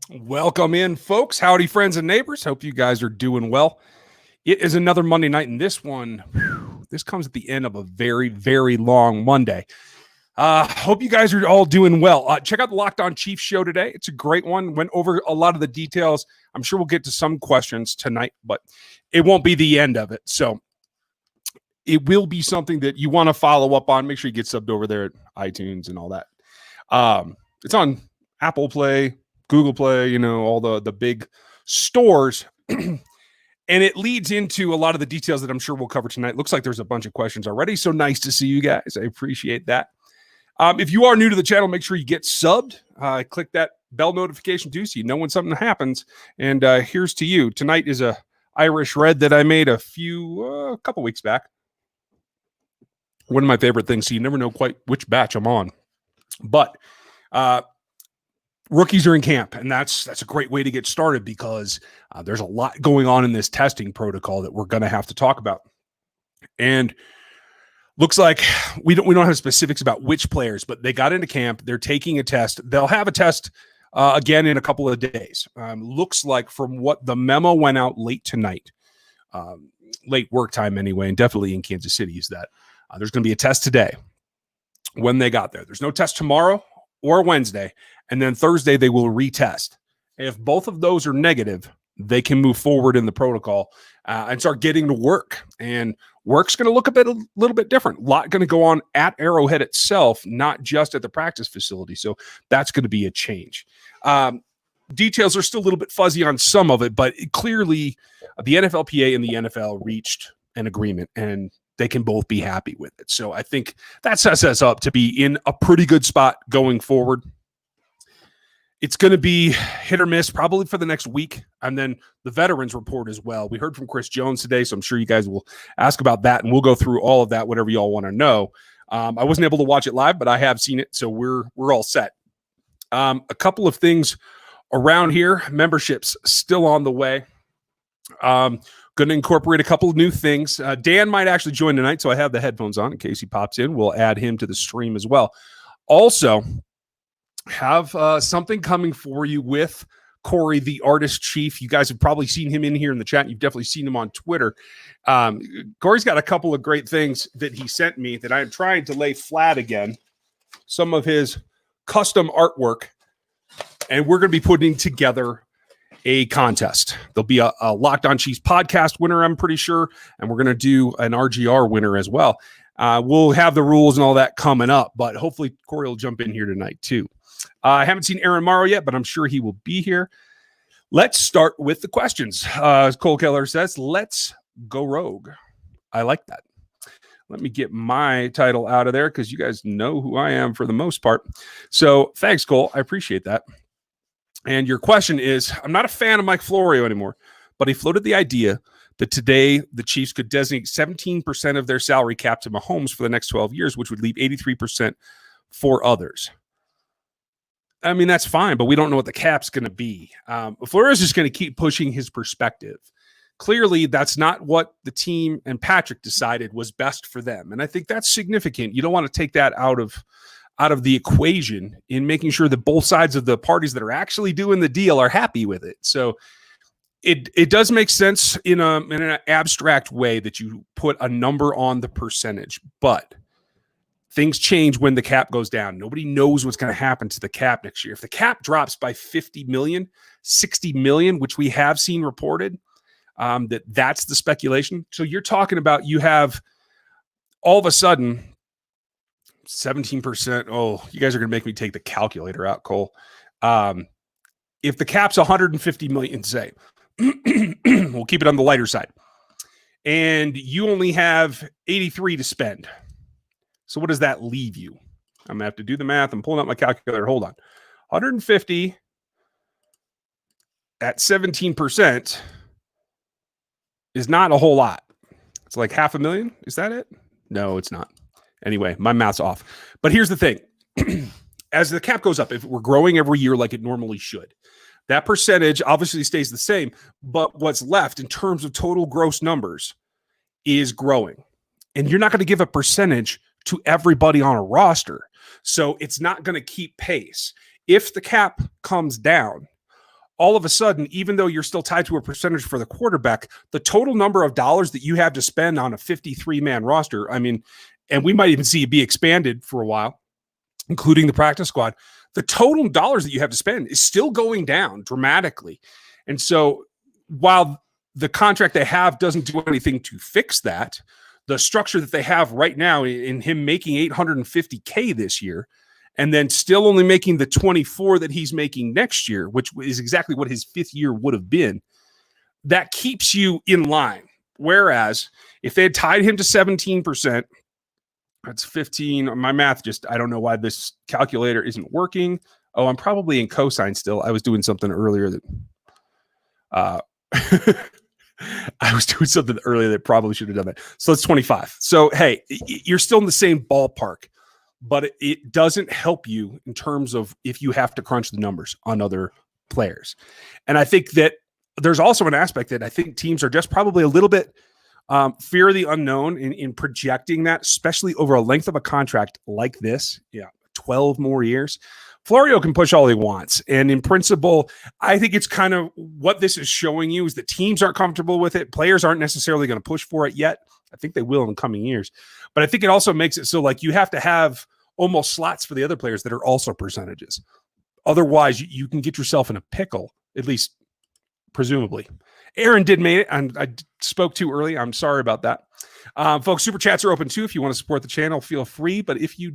Welcome in, folks. Howdy, friends and neighbors. Hope you guys are doing well. It is another Monday night, and this one, this comes at the end of a very, very long Monday. Hope you guys are all doing well. Check out the Locked On Chiefs show today. It's a great one. Went over a lot of the details. I'm sure we'll get to some questions tonight, but it won't be the end of it. So it will be something that you want to follow up on. Make sure you get subbed over there at iTunes and all that. It's on Apple Play, Google Play, all the big stores. And it leads into a lot of the details that I'm sure we'll cover tonight. Looks like there's a bunch of questions already. So nice to see you guys. I appreciate that. If you are new to the channel, make sure you get subbed. Click that bell notification too, so you know when something happens. And here's to you. Tonight is a Irish red that I made a couple weeks back. One of my favorite things. So you never know quite which batch I'm on. But rookies are in camp, and that's a great way to get started because there's a lot going on in this testing protocol that we're going to have to talk about. And looks like we don't have specifics about which players, but they got into camp. They're taking a test. They'll have a test again in a couple of days. Looks like from what the memo went out late tonight, late work time anyway, and definitely in Kansas City is that there's going to be a test today when they got there. There's no test tomorrow or Wednesday. And then Thursday, they will retest. If both of those are negative, they can move forward in the protocol and start getting to work. And work's going to look a little bit different. A lot going to go on at Arrowhead itself, not just at the practice facility. So that's going to be a change. Details are still a little bit fuzzy on some of it, but clearly the NFLPA and the NFL reached an agreement, and they can both be happy with it. So I think that sets us up to be in a pretty good spot going forward. It's going to be hit or miss probably for the next week. And then the veterans report as well. We heard from Chris Jones today, so I'm sure you guys will ask about that, and we'll go through all of that, whatever y'all want to know. I wasn't able to watch it live, but I have seen it, so we're all set. A couple of things around here. Memberships still on the way. Going to incorporate a couple of new things. Dan might actually join tonight, so I have the headphones on in case he pops in. We'll add him to the stream as well. Also, have something coming for you with Corey, the artist chief. You guys have probably seen him in here in the chat. You've definitely seen him on Twitter. Corey's got a couple of great things that he sent me that I'm trying to lay flat again. Some of his custom artwork. And we're going to be putting together a contest. There'll be a Locked On Chiefs podcast winner, I'm pretty sure. And we're going to do an RGR winner as well. We'll have the rules and all that coming up, but hopefully Corey will jump in here tonight too. I haven't seen Aaron Morrow yet, but I'm sure he will be here. Let's start with the questions. As Cole Keller says, let's go rogue. I like that. Let me get my title out of there because you guys know who I am for the most part. So thanks, Cole. I appreciate that. And your question is, I'm not a fan of Mike Florio anymore, but he floated the idea that today the Chiefs could designate 17% of their salary cap to Mahomes for the next 12 years, which would leave 83% for others. I mean, that's fine, but we don't know what the cap's going to be. Flores is going to keep pushing his perspective. Clearly, that's not what the team and Patrick decided was best for them. And I think that's significant. You don't want to take that out of the equation in making sure that both sides of the parties that are actually doing the deal are happy with it. So it does make sense in an abstract way that you put a number on the percentage, but things change when the cap goes down. Nobody knows what's going to happen to the cap next year. If the cap drops by 50 million, 60 million, which we have seen reported, that's the speculation. So you're talking about you have all of a sudden 17%. Oh, you guys are going to make me take the calculator out, Cole. If the cap's 150 million, say, we'll keep it on the lighter side, and you only have 83 to spend. So what does that leave you? I'm going to have to do the math. I'm pulling out my calculator. Hold on. 150 at 17% is not a whole lot. It's like $500,000. Is that it? No, it's not. Anyway, my math's off. But here's the thing. As the cap goes up, if we're growing every year like it normally should, that percentage obviously stays the same. But what's left in terms of total gross numbers is growing. And you're not going to give a percentage to everybody on a roster. So it's not going to keep pace. If the cap comes down, all of a sudden, even though you're still tied to a percentage for the quarterback, the total number of dollars that you have to spend on a 53-man roster, I mean, and we might even see it be expanded for a while, including the practice squad, the total dollars that you have to spend is still going down dramatically. And so while the contract they have doesn't do anything to fix that, the structure that they have right now in him making $850K this year, and then still only making the 24 that he's making next year, which is exactly what his fifth year would have been, that keeps you in line. Whereas if they had tied him to 17%, that's 15. My math I don't know why this calculator isn't working. Oh, I'm probably in cosine still. I was doing something earlier that probably should have done that. So it's 25. So, hey, you're still in the same ballpark, but it doesn't help you in terms of if you have to crunch the numbers on other players. And I think that there's also an aspect that I think teams are just probably a little bit fear of the unknown in projecting that, especially over a length of a contract like this. Yeah, 12 more years. Florio can push all he wants. And in principle, I think it's kind of what this is showing you is that teams aren't comfortable with it. Players aren't necessarily going to push for it yet. I think they will in the coming years. But I think it also makes it so like you have to have almost slots for the other players that are also percentages. Otherwise, you can get yourself in a pickle, at least presumably. Aaron did make it, and I spoke too early. I'm sorry about that. Folks, super chats are open too. If you want to support the channel, feel free. But if you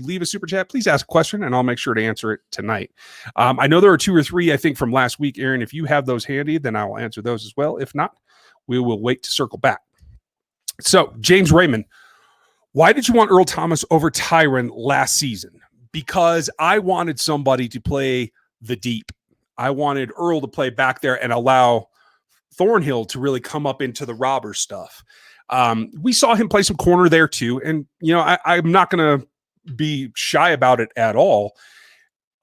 leave a super chat, please ask a question, and I'll make sure to answer it tonight. I know there are 2 or 3, I think, from last week, Aaron. If you have those handy, then I will answer those as well. If not, we will wait to circle back. So, James Raymond, why did you want Earl Thomas over Tyron last season? Because I wanted somebody to play the deep. I wanted Earl to play back there and allow Thornhill to really come up into the robber stuff. We saw him play some corner there too. And, you know, I'm not going to be shy about it at all.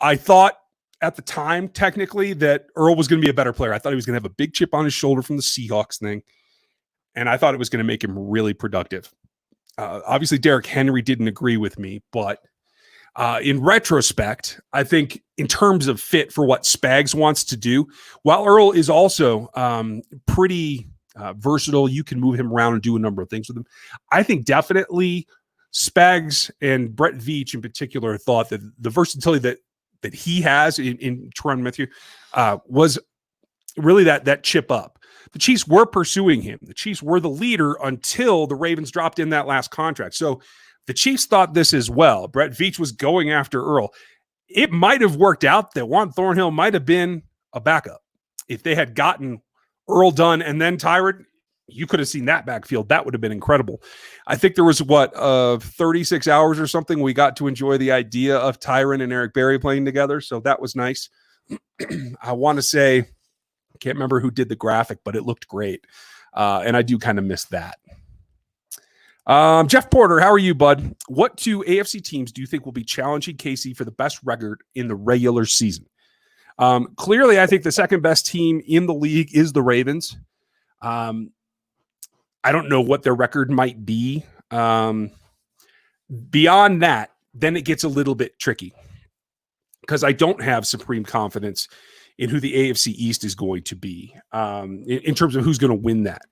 I thought at the time, technically, that Earl was going to be a better player. I thought he was going to have a big chip on his shoulder from the Seahawks thing. And I thought it was going to make him really productive. Obviously, Derrick Henry didn't agree with me, but in retrospect, I think in terms of fit for what Spags wants to do, while Earl is also pretty versatile, you can move him around and do a number of things with him. I think definitely Spags and Brett Veach in particular thought that the versatility that he has in Tyrann Mathieu was really that chip up. The Chiefs were pursuing him. The Chiefs were the leader until the Ravens dropped in that last contract. So the Chiefs thought this as well. Brett Veach was going after Earl. It might have worked out that Juan Thornhill might have been a backup. If they had gotten Earl done and then Tyron, you could have seen that backfield. That would have been incredible. I think there was 36 hours or something. We got to enjoy the idea of Tyron and Eric Berry playing together. So that was nice. I want to say, I can't remember who did the graphic, but it looked great. And I do kind of miss that. Jeff Porter, how are you, bud? What 2 AFC teams do you think will be challenging KC for the best record in the regular season? Clearly, I think the second best team in the league is the Ravens. I don't know what their record might be. Beyond that, then it gets a little bit tricky because I don't have supreme confidence in who the AFC East is going to be in terms of who's going to win that.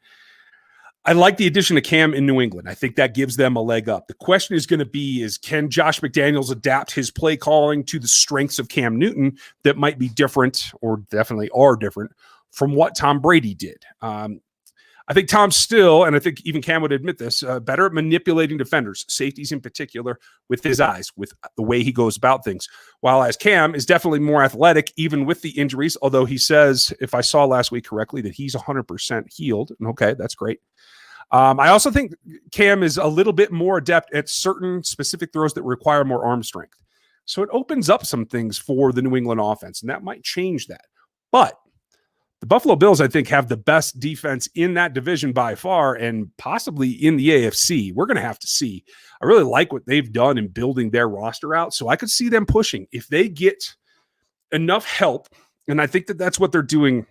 I like the addition of Cam in New England. I think that gives them a leg up. The question is going to be can Josh McDaniels adapt his play calling to the strengths of Cam Newton that might be different or definitely are different from what Tom Brady did? I think Tom's still, and I think even Cam would admit this, better at manipulating defenders, safeties in particular, with his eyes, with the way he goes about things. While as Cam is definitely more athletic, even with the injuries, although he says, if I saw last week correctly, that he's 100% healed. Okay, that's great. I also think Cam is a little bit more adept at certain specific throws that require more arm strength. So it opens up some things for the New England offense, and that might change that. But the Buffalo Bills, I think, have the best defense in that division by far and possibly in the AFC. We're going to have to see. I really like what they've done in building their roster out, so I could see them pushing. If they get enough help, and I think that that's what they're doing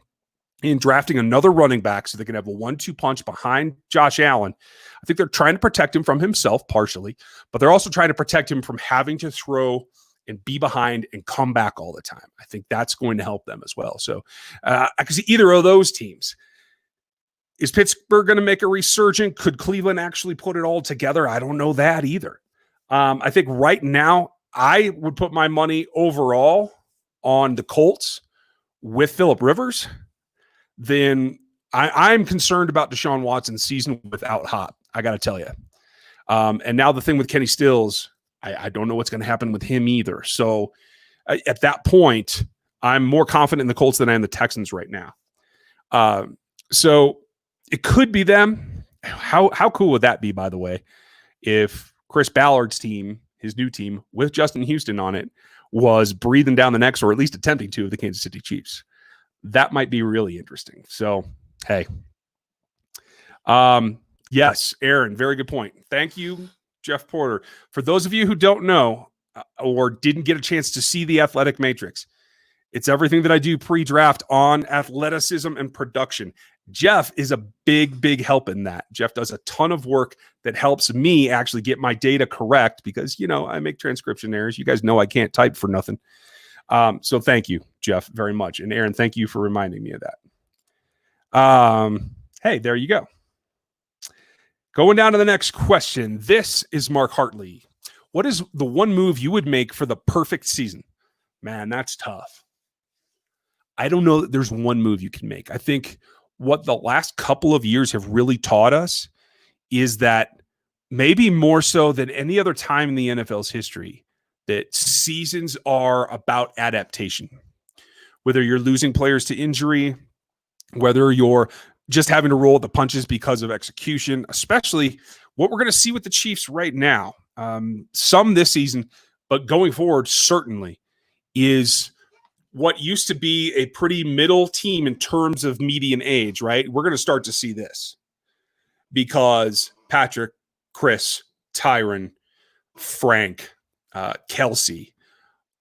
in drafting another running back so they can have a 1-2 punch behind Josh Allen. I think they're trying to protect him from himself partially, but they're also trying to protect him from having to throw and be behind and come back all the time. I think that's going to help them as well. So I can see either of those teams. Is Pittsburgh going to make a resurgence? Could Cleveland actually put it all together? I don't know that either. I think right now I would put my money overall on the Colts with Phillip Rivers. Then I'm concerned about Deshaun Watson's season without Hop. I got to tell you. And now the thing with Kenny Stills, I don't know what's going to happen with him either. So at that point, I'm more confident in the Colts than I am the Texans right now. So it could be them. How cool would that be, by the way, if Chris Ballard's team, his new team with Justin Houston on it, was breathing down the necks, or at least attempting to, of the Kansas City Chiefs? That might be really interesting. So, hey. Yes, Aaron, very good point. Thank you, Jeff Porter. For those of you who don't know or didn't get a chance to see the Athletic Matrix, it's everything that I do pre-draft on athleticism and production. Jeff is a big, big help in that. Jeff does a ton of work that helps me actually get my data correct because, I make transcription errors. You guys know I can't type for nothing. So thank you, Jeff, very much. And Aaron, thank you for reminding me of that. Hey, there you go. Going down to the next question. This is Mark Hartley. What is the one move you would make for the perfect season? Man, that's tough. I don't know that there's one move you can make. I think what the last couple of years have really taught us is that maybe more so than any other time in the NFL's history, that seasons are about adaptation. Whether you're losing players to injury, whether you're just having to roll the punches because of execution, especially what we're going to see with the Chiefs right now. Some this season, but going forward, certainly is what used to be a pretty middle team in terms of median age, right? We're going to start to see this because Patrick, Chris, Tyron, Frank, Kelsey,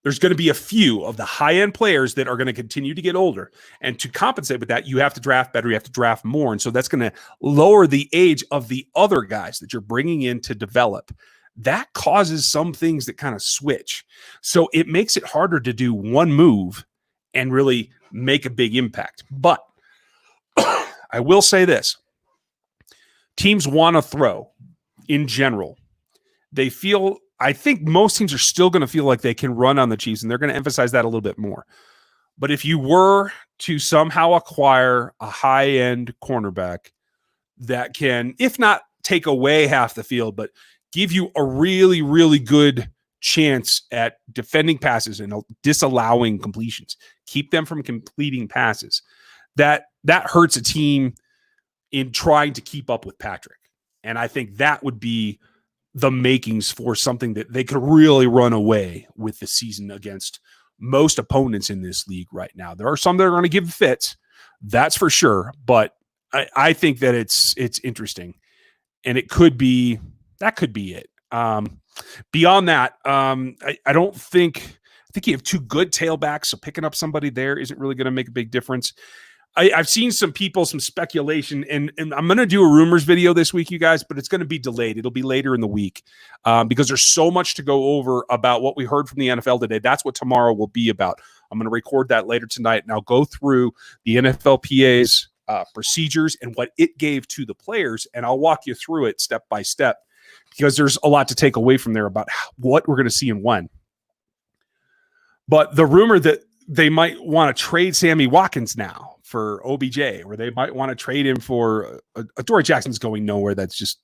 there's going to be a few of the high-end players that are going to continue to get older. And to compensate with that, you have to draft better. You have to draft more. And so that's going to lower the age of the other guys that you're bringing in to develop. That causes some things that kind of switch. So it makes it harder to do one move and really make a big impact. But I will say this. Teams want to throw in general. I think most teams are still going to feel like they can run on the Chiefs, and they're going to emphasize that a little bit more. But if you were to somehow acquire a high-end cornerback that can, if not take away half the field, but give you a really, really good chance at defending passes and disallowing completions, keep them from completing passes, that hurts a team in trying to keep up with Patrick. And I think that would be the makings for something that they could really run away with the season against most opponents in this league right now. There are some that are going to give fits, that's for sure. But I think that it's interesting, and that could be it. Beyond that, I don't think you have two good tailbacks, so picking up somebody there isn't really going to make a big difference. I've seen some speculation, and I'm going to do a rumors video this week, you guys, but it's going to be delayed. It'll be later in the week because there's so much to go over about what we heard from the NFL today. That's what tomorrow will be about. I'm going to record that later tonight, and I'll go through the NFLPA's procedures and what it gave to the players, and I'll walk you through it step by step because there's a lot to take away from there about what we're going to see and when. But the rumor that they might want to trade Sammy Watkins now for OBJ, or they might want to trade him for Dory Jackson's going nowhere. That's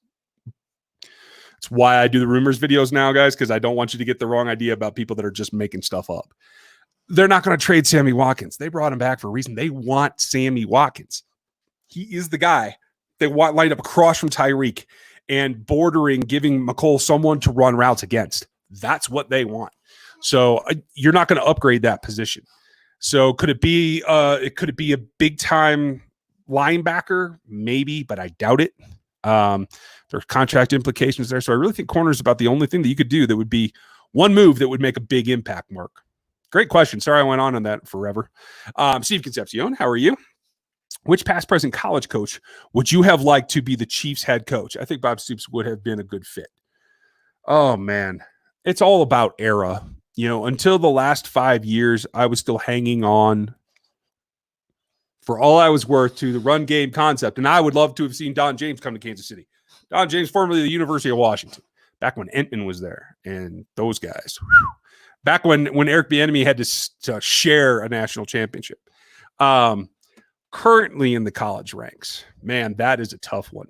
why I do the rumors videos now, guys, because I don't want you to get the wrong idea about people that are just making stuff up. They're not going to trade Sammy Watkins. They brought him back for a reason. They want Sammy Watkins. He is the guy they want lined up across from Tyreek and bordering, giving McColl someone to run routes against. That's what they want. So you're not going to upgrade that position. So could it be a big time linebacker? Maybe, but I doubt it. There's contract implications there. So I really think corner is about the only thing that you could do that would be one move that would make a big impact, Mark. Great question. Sorry I went on that forever. Steve Concepcion, how are you? Which past present college coach would you have liked to be the Chiefs head coach? I think Bob Stoops would have been a good fit. Oh, man. It's all about era. until the last 5 years, I was still hanging on for all I was worth to the run game concept. And I would love to have seen Don James come to Kansas City. Don James, formerly the University of Washington, back when Entman was there and those guys. Whew. Back when Eric Bieniemy had to share a national championship. Currently in the college ranks, man, that is a tough one.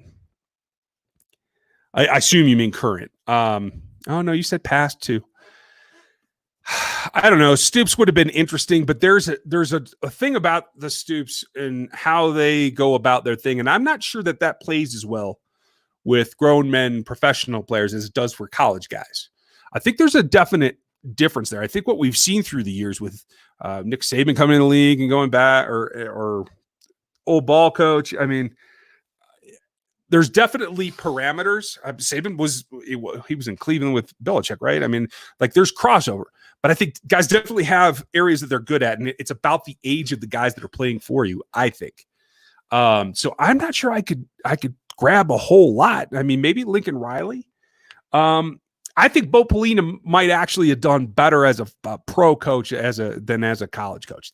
I assume you mean current. Oh, no, you said past too. I don't know. Stoops would have been interesting, but there's a thing about the Stoops and how they go about their thing, and I'm not sure that plays as well with grown men, professional players as it does for college guys. I think there's a definite difference there. I think what we've seen through the years with Nick Saban coming in the league and going back, or old ball coach. I mean, there's definitely parameters. Saban was in Cleveland with Belichick, right? I mean, like there's crossover. But I think guys definitely have areas that they're good at, and it's about the age of the guys that are playing for you, I think. So I'm not sure I could grab a whole lot. I mean, maybe Lincoln Riley. I think Bo Pelina might actually have done better as a pro coach than as a college coach.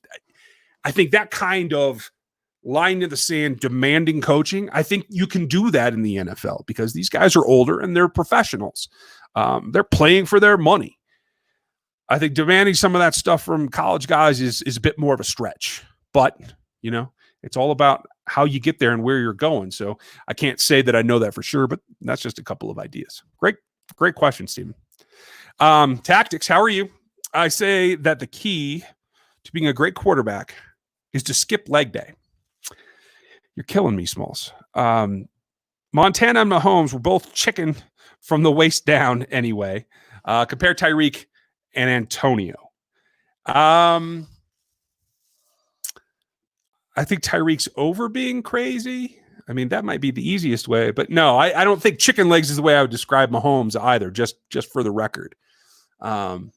I think that kind of line in the sand, demanding coaching, I think you can do that in the NFL because these guys are older and they're professionals. They're playing for their money. I think demanding some of that stuff from college guys is a bit more of a stretch, but it's all about how you get there and where you're going. So I can't say that I know that for sure, but that's just a couple of ideas. Great question, Stephen. Tactics, how are you? I say that the key to being a great quarterback is to skip leg day. You're killing me, Smalls. Montana and Mahomes were both chicken from the waist down anyway. Compare Tyreek and Antonio. I think Tyreek's over being crazy. I mean, that might be the easiest way, but no, I don't think chicken legs is the way I would describe Mahomes either, just for the record. And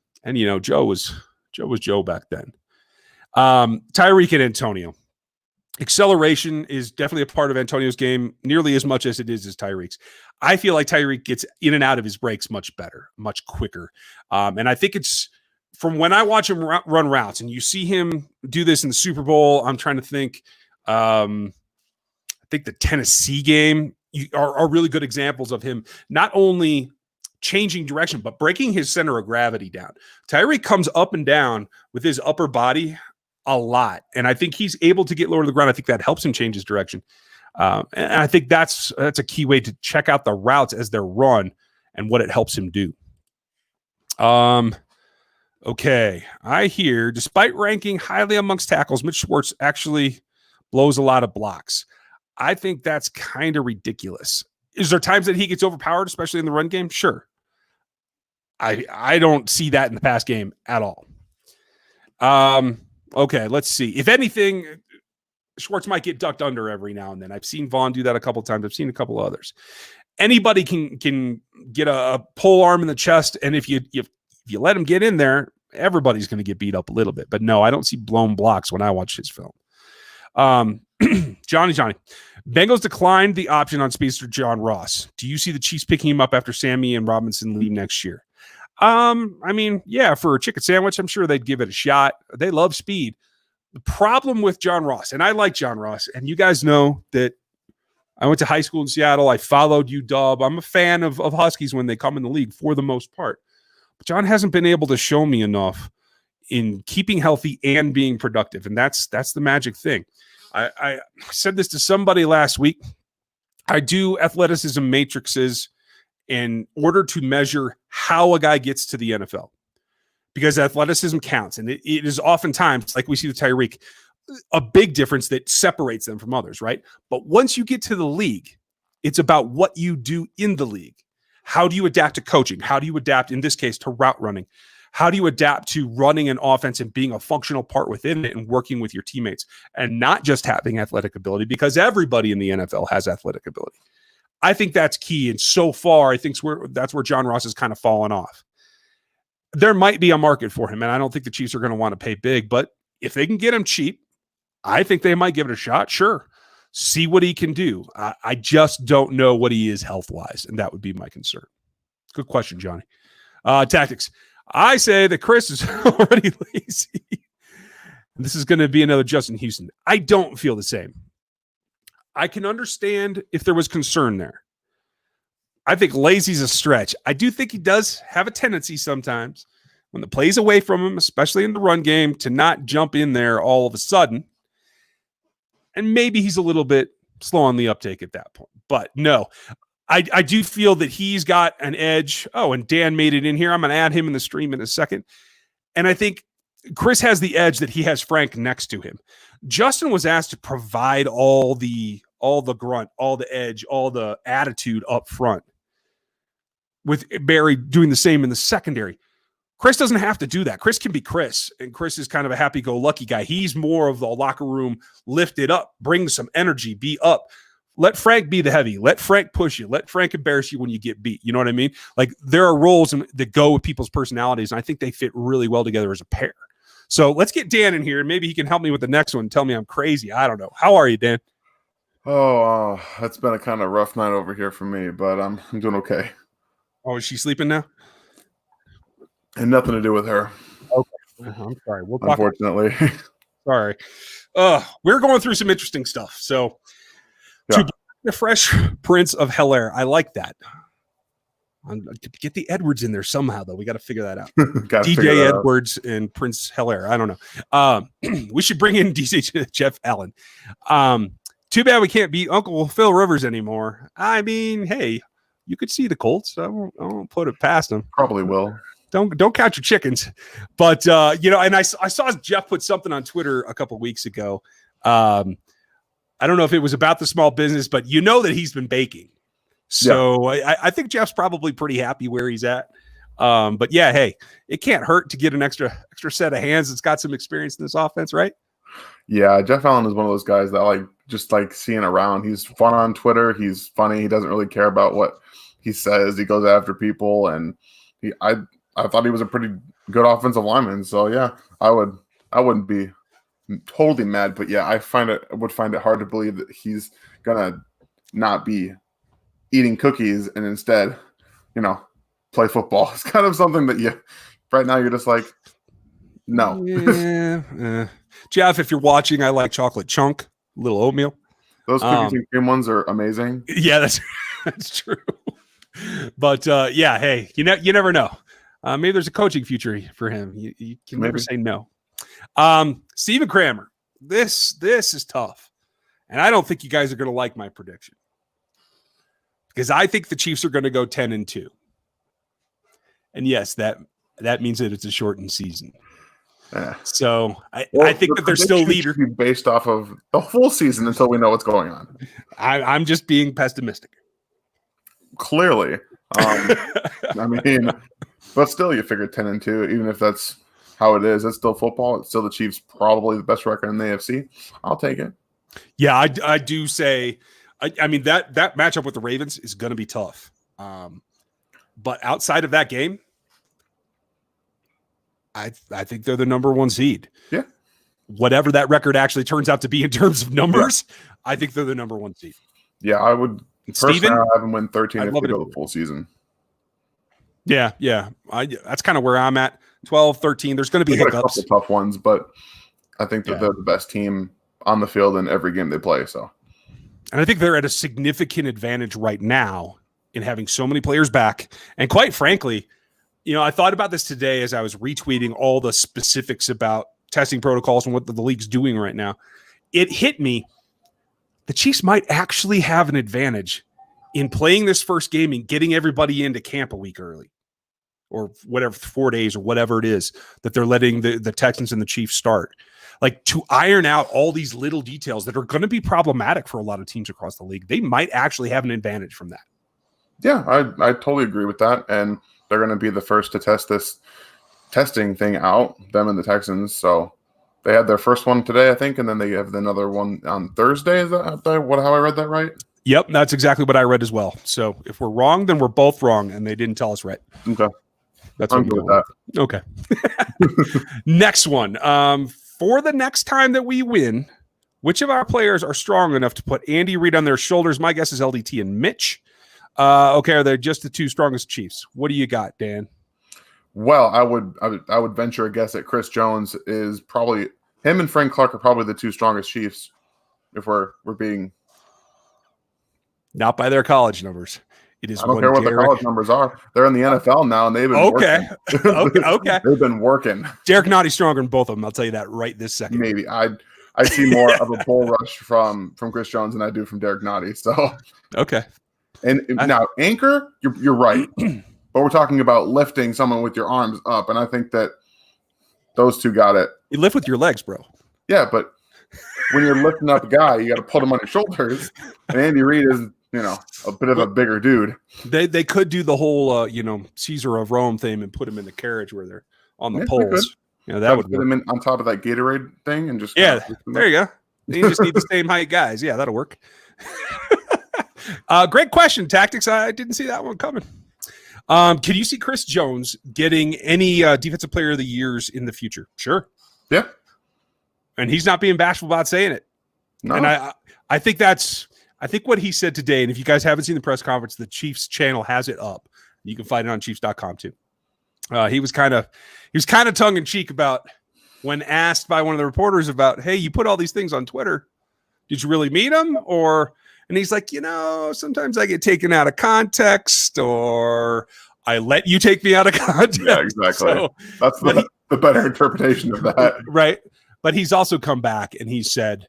Joe was Joe back then. Tyreek and Antonio. Acceleration is definitely a part of Antonio's game, nearly as much as it is Tyreek's. I feel like Tyreek gets in and out of his breaks much better, much quicker. And I think it's from when I watch him run routes and you see him do this in the Super Bowl. I'm trying to think. I think the Tennessee game are really good examples of him not only changing direction, but breaking his center of gravity down. Tyreek comes up and down with his upper body a lot. And I think he's able to get lower to the ground. I think that helps him change his direction. And I think that's a key way to check out the routes as they're run and what it helps him do. Okay. I hear, despite ranking highly amongst tackles, Mitch Schwartz actually blows a lot of blocks. I think that's kind of ridiculous. Is there times that he gets overpowered, especially in the run game? Sure. I don't see that in the pass game at all. Okay, let's see. If anything, Schwartz might get ducked under every now and then. I've seen Vaughn do that a couple of times. I've seen a couple of others. Anybody can get a pole arm in the chest, and if you let him get in there, everybody's going to get beat up a little bit. But no, I don't see blown blocks when I watch his film. Johnny. Bengals declined the option on speedster John Ross. Do you see the Chiefs picking him up after Sammy and Robinson leave next year? I mean, yeah, for a chicken sandwich, I'm sure they'd give it a shot. They love speed. The problem with John Ross, and I like John Ross, and you guys know that I went to high school in Seattle. I followed UW. I'm a fan of Huskies when they come in the league for the most part. But John hasn't been able to show me enough in keeping healthy and being productive, and that's the magic thing. I said this to somebody last week. I do athleticism matrices in order to measure how a guy gets to the NFL, because athleticism counts. And it is oftentimes, like we see with Tyreek, a big difference that separates them from others, right? But once you get to the league, it's about what you do in the league. How do you adapt to coaching? How do you adapt, in this case, to route running? How do you adapt to running an offense and being a functional part within it and working with your teammates and not just having athletic ability, because everybody in the NFL has athletic ability. I think that's key. And so far, I think that's where John Ross has kind of fallen off. There might be a market for him, and I don't think the Chiefs are going to want to pay big, but if they can get him cheap, I think they might give it a shot. Sure. See what he can do. I just don't know what he is health-wise, and that would be my concern. Good question, Johnny. Tactics. I say that Chris is already lazy. This is going to be another Justin Houston. I don't feel the same. I can understand if there was concern there. I think lazy's a stretch. I do think he does have a tendency sometimes when the play's away from him, especially in the run game, to not jump in there all of a sudden. And maybe he's a little bit slow on the uptake at that point. But no, I do feel that he's got an edge. Oh, and Dan made it in here. I'm going to add him in the stream in a second. And I think Chris has the edge that he has Frank next to him. Justin was asked to provide all the grunt, all the edge, all the attitude up front, with Barry doing the same in the secondary. Chris doesn't have to do that. Chris can be Chris, and Chris is kind of a happy-go-lucky guy. He's more of the locker room, lift it up, bring some energy, be up. Let Frank be the heavy. Let Frank push you. Let Frank embarrass you when you get beat. You know what I mean? Like, there are roles that go with people's personalities, and I think they fit really well together as a pair. So let's get Dan in here, and maybe he can help me with the next one and tell me I'm crazy. I don't know. How are you, Dan? Oh, it's been a kind of rough night over here for me, but I'm doing okay. Oh, is she sleeping now? And nothing to do with her. Okay. I'm sorry. We'll talk. Unfortunately. Sorry. We're going through some interesting stuff. So, Yeah. To the Fresh Prince of Hell-Air, I like that. Get the Edwards in there somehow, though. We got to figure that out. DJ Edwards and Prince Hell-Air. I don't know. We should bring in DJ Jeff Allen. Too bad we can't beat Uncle Phil Rivers anymore. I mean, hey, you could see the Colts. I won't put it past them. Probably will. Don't count your chickens. But, and I saw Jeff put something on Twitter a couple weeks ago. I don't know if it was about the small business, but you know that he's been baking. So yeah. I think Jeff's probably pretty happy where he's at. But yeah, hey, it can't hurt to get an extra set of hands that's got some experience in this offense, right? Yeah, Jeff Allen is one of those guys that I just like seeing around. He's fun on Twitter. He's funny. He doesn't really care about what he says. He goes after people, and I thought he was a pretty good offensive lineman. So yeah, I wouldn't be totally mad, but yeah, I would find it hard to believe that he's gonna not be eating cookies and instead, play football. It's kind of something that right now you're just like, no. Yeah. Jeff, if you're watching, I like chocolate chunk, little oatmeal. Those cookies and cream ones are amazing. Yeah, that's true. But yeah, hey, you never know. Maybe there's a coaching future for him. You can never say no. Stephen Kramer, this is tough, and I don't think you guys are going to like my prediction because I think the Chiefs are going to go 10-2, and yes, that means that it's a shortened season. So I think that they're still leaders based off of the whole season until we know what's going on. I'm just being pessimistic. Clearly, I mean, but still, you figure 10-2, even if that's how it is. It's still football. It's still the Chiefs, probably the best record in the AFC. I'll take it. Yeah, I do say. I mean that matchup with the Ravens is going to be tough. But outside of that game, I think they're the number one seed. Yeah. Whatever that record actually turns out to be in terms of numbers, I think they're the number one seed. Yeah, I would. Steven, I'd have them win 13 if they go the full season. Yeah. That's kind of where I'm at. 12, 13. There's going to be hiccups. A couple tough ones, but I think that they're the best team on the field in every game they play. So, and I think they're at a significant advantage right now in having so many players back. And quite frankly, I thought about this today as I was retweeting all the specifics about testing protocols and what the league's doing right now. It hit me. The Chiefs might actually have an advantage in playing this first game and getting everybody into camp a week early or whatever, 4 days or whatever it is that they're letting the Texans and the Chiefs start. Like, to iron out all these little details that are going to be problematic for a lot of teams across the league. They might actually have an advantage from that. Yeah, I totally agree with that. And they're going to be the first to test this testing thing out, them and the Texans. So they had their first one today, I think, and then they have another one on Thursday. Is that how I read that right? Yep, that's exactly what I read as well. So if we're wrong, then we're both wrong, and they didn't tell us right. Okay. That's what I'm good with that. Okay. Next one. For the next time that we win, which of our players are strong enough to put Andy Reid on their shoulders? My guess is LDT and Mitch. Okay, are they just the two strongest Chiefs? What do you got, Dan? Well, I would venture a guess that Chris Jones is probably him and Frank Clark are probably the two strongest Chiefs. If we're being not by their college numbers. It is. I don't care what the college numbers are. They're in the NFL now, and they've been okay. Okay. They've been working. Derek Notty's stronger than both of them. I'll tell you that right this second. Maybe I see more of a bull rush from Chris Jones than I do from Derek Notty. So okay. And now anchor, you're right, but we're talking about lifting someone with your arms up, and I think that those two got it. You lift with your legs, bro. Yeah, but when you're lifting up a guy, you got to put him on your shoulders. And Andy Reid is, a bit of a bigger dude. They could do the whole, Caesar of Rome thing and put him in the carriage where they're on the poles. That would put him on top of that Gatorade thing and just there you go. You just need the same height guys. Yeah, that'll work. Great question, Tactics. I didn't see that one coming. Can you see Chris Jones getting any defensive player of the years in the future? Sure. Yeah. And he's not being bashful about saying it. No. And I think what he said today, and if you guys haven't seen the press conference, the Chiefs channel has it up. You can find it on Chiefs.com too. He was kind of tongue in cheek about when asked by one of the reporters about, hey, you put all these things on Twitter. Did you really mean them? And he's like, sometimes I get taken out of context, or I let you take me out of context. Yeah, exactly. So, that's the better interpretation of that. Right. But he's also come back and he said,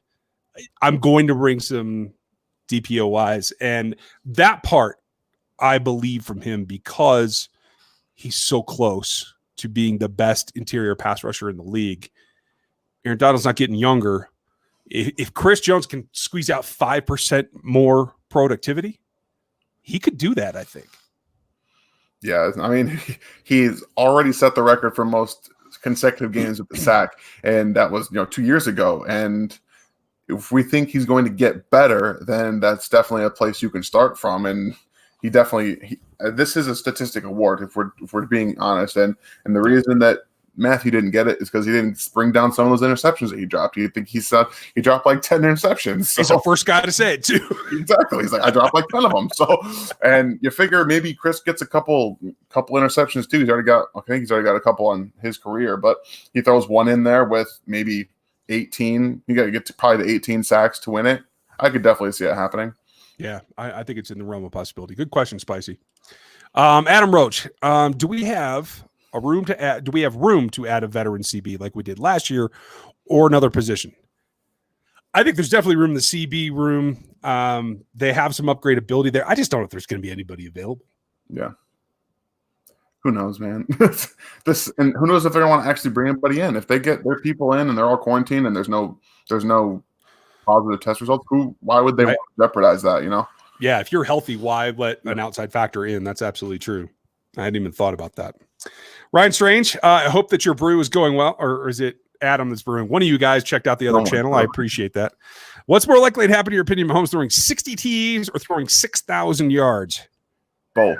I'm going to bring some DPOYs. And that part I believe from him because he's so close to being the best interior pass rusher in the league. Aaron Donald's not getting younger. If Chris Jones can squeeze out 5% more productivity, he could do that, I think. Yeah, I mean, he's already set the record for most consecutive games with the sack, and that was 2 years ago. And if we think he's going to get better, then that's definitely a place you can start from. And he definitely this is a statistic award if we're being honest. And the reason that Matthew didn't get it is because he didn't bring down some of those interceptions that he dropped. You think he said he dropped like 10 interceptions. So. He's the first guy to say it too. Exactly. He's like, I dropped like 10 of them. So, and you figure maybe Chris gets a couple interceptions too. I think he's already got a couple on his career, but he throws one in there with maybe 18. You got to get to probably the 18 sacks to win it. I could definitely see it happening. Yeah, I think it's in the realm of possibility. Good question, Spicy. Adam Roach, do we have room to add a veteran CB like we did last year, or another position? I think there's definitely room in the CB room. They have some upgradability there. I just don't know if there's going to be anybody available. Yeah. Who knows, man? And who knows if they're going to want to actually bring anybody in? If they get their people in and they're all quarantined and there's no positive test results, why would they want to jeopardize that, Yeah, if you're healthy, why let an outside factor in? That's absolutely true. I hadn't even thought about that. Ryan Strange, I hope that your brew is going well, or is it Adam that's brewing? One of you guys checked out the other channel. I appreciate that. What's more likely to happen, in your opinion, Mahomes throwing 60 TDs or throwing 6,000 yards? Both.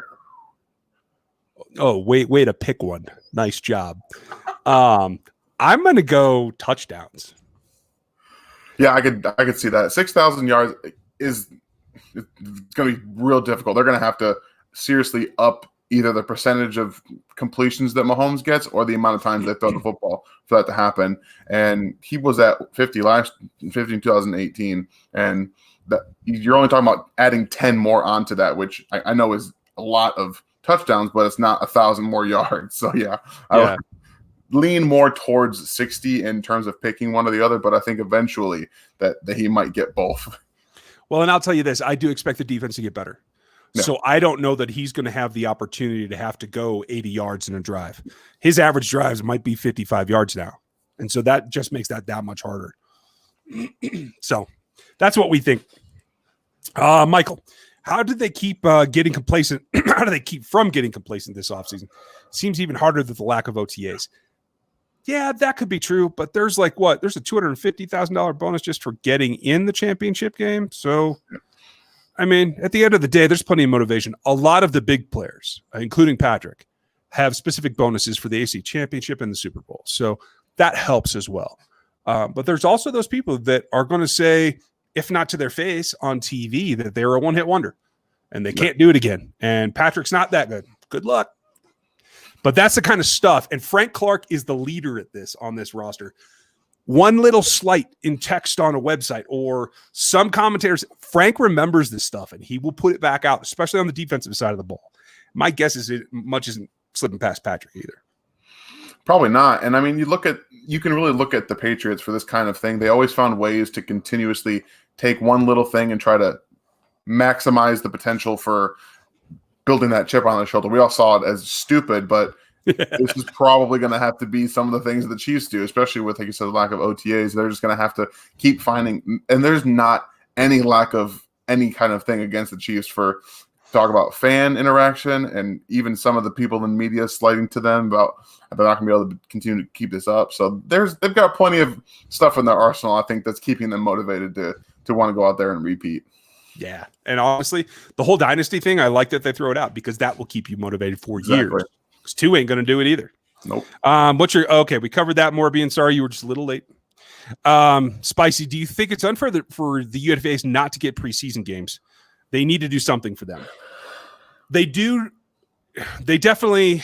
Oh, way to pick one. Nice job. I'm going to go touchdowns. Yeah, I could see that. 6,000 yards is going to be real difficult. They're going to have to seriously up either the percentage of completions that Mahomes gets or the amount of times they throw the football for that to happen. And he was at 50 in 2018. And you're only talking about adding 10 more onto that, which I know is a lot of touchdowns, but it's not 1,000 more yards. So, yeah. I would lean more towards 60 in terms of picking one or the other, but I think eventually that he might get both. Well, and I'll tell you this, I do expect the defense to get better. Yeah. So I don't know that he's going to have the opportunity to have to go 80 yards in a drive. His average drives might be 55 yards now. And so that just makes that much harder. So that's what we think. Michael, how did they keep getting complacent? How do they keep from getting complacent this offseason? Seems even harder with the lack of OTAs. Yeah, that could be true, but there's there's a $250,000 bonus just for getting in the championship game. So, I mean, at the end of the day, there's plenty of motivation. A lot of the big players, including Patrick, have specific bonuses for the AC championship and the Super Bowl. So that helps as well. But there's also those people that are going to say, if not to their face on TV, that they're a one-hit wonder and they can't do it again. And Patrick's not that good. Good luck. But that's the kind of stuff. And Frank Clark is the leader at this on this roster. One little slight in text on a website or some commentators, Frank remembers this stuff and he will put it back out, especially on the defensive side of the ball. My guess is it much isn't slipping past Patrick either. Probably not. And I mean, you can really look at the Patriots for this kind of thing. They always found ways to continuously take one little thing and try to maximize the potential for building that chip on their shoulder. We all saw it as stupid, but this is probably going to have to be some of the things that the Chiefs do, especially with, like you said, the lack of OTAs. They're just going to have to keep finding, and there's not any lack of any kind of thing against the Chiefs for talk about fan interaction and even some of the people in the media sliding to them about they're not going to be able to continue to keep this up. So they've got plenty of stuff in their arsenal, I think, that's keeping them motivated to want to go out there and repeat. Yeah. And honestly, the whole dynasty thing, I like that they throw it out because that will keep you motivated for years. Because 2 ain't going to do it either. Nope. Okay, we covered that, Morbian. Sorry, you were just a little late. Spicy, do you think it's unfair for the UFAs not to get preseason games? They need to do something for them. They do. They definitely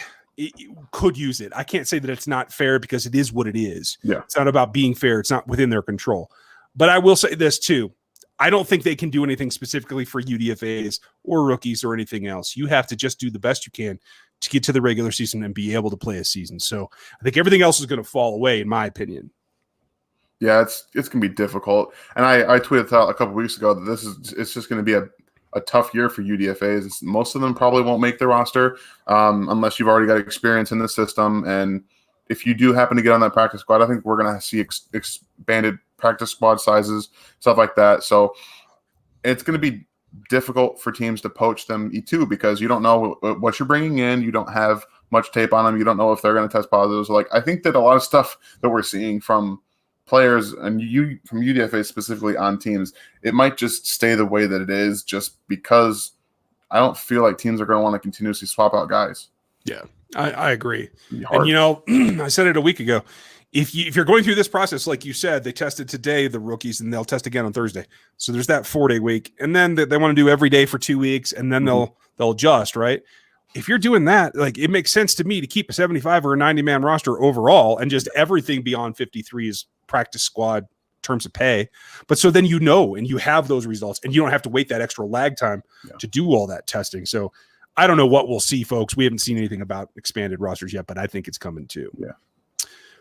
could use it. I can't say that it's not fair because it is what it is. Yeah. It's not about being fair. It's not within their control. But I will say this too. I don't think they can do anything specifically for UDFAs or rookies or anything else. You have to just do the best you can to get to the regular season and be able to play a season. So I think everything else is going to fall away, in my opinion. Yeah, it's going to be difficult. And I tweeted out a couple of weeks ago that it's just going to be a tough year for UDFAs. Most of them probably won't make the roster unless you've already got experience in the system. And if you do happen to get on that practice squad, I think we're going to see expanded practice squad sizes, stuff like that. So it's going to be difficult for teams to poach them too, because you don't know what you're bringing in. You don't have much tape on them. You don't know if they're going to test positive. So like, I think that a lot of stuff that we're seeing from players and from UDFA specifically on teams, it might just stay the way that it is, just because I don't feel like teams are going to want to continuously swap out guys. Yeah, I agree. And I said it a week ago. If you're going through this process, like you said, they tested today, the rookies, and they'll test again on Thursday. So there's that 4-day week. And then they want to do every day for 2 weeks, and then they'll adjust, right? If you're doing that, like, it makes sense to me to keep a 75 or a 90-man roster overall, and just everything beyond 53 is practice squad terms of pay. But so then and you have those results, and you don't have to wait that extra lag time to do all that testing. So I don't know what we'll see, folks. We haven't seen anything about expanded rosters yet, but I think it's coming too. Yeah.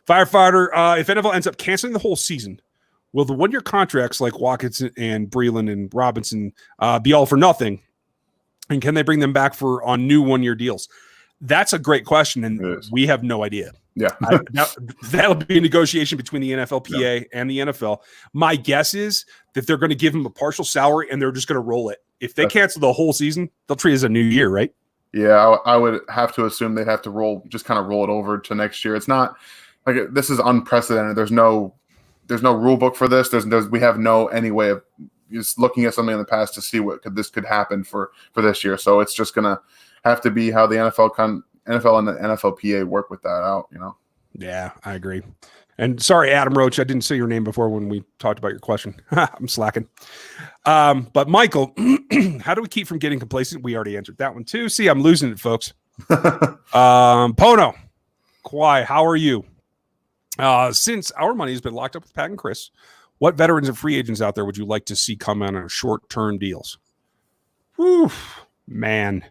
Firefighter, if NFL ends up canceling the whole season, will the one-year contracts like Watkins and Breland and Robinson be all for nothing? And can they bring them back on new one-year deals? That's a great question, and we have no idea. Yeah. That'll be a negotiation between the NFLPA and the NFL. My guess is that they're going to give them a partial salary, and they're just going to roll it. If they cancel the whole season, they'll treat it as a new year, right? Yeah, I would have to assume they'd have to roll it over to next year. It's not like this is unprecedented. There's no rule book for this. We have no any way of just looking at something in the past to see what this could happen for this year. So it's just gonna have to be how the NFL and the NFLPA work with that out. Yeah, I agree. And sorry, Adam Roach, I didn't say your name before when we talked about your question. I'm slacking. But Michael, how do we keep from getting complacent? We already answered that one too. See, I'm losing it, folks. Pono, Kawhi, how are you? Since our money has been locked up with Pat and Chris, what veterans and free agents out there would you like to see come on short-term deals? Whew, man,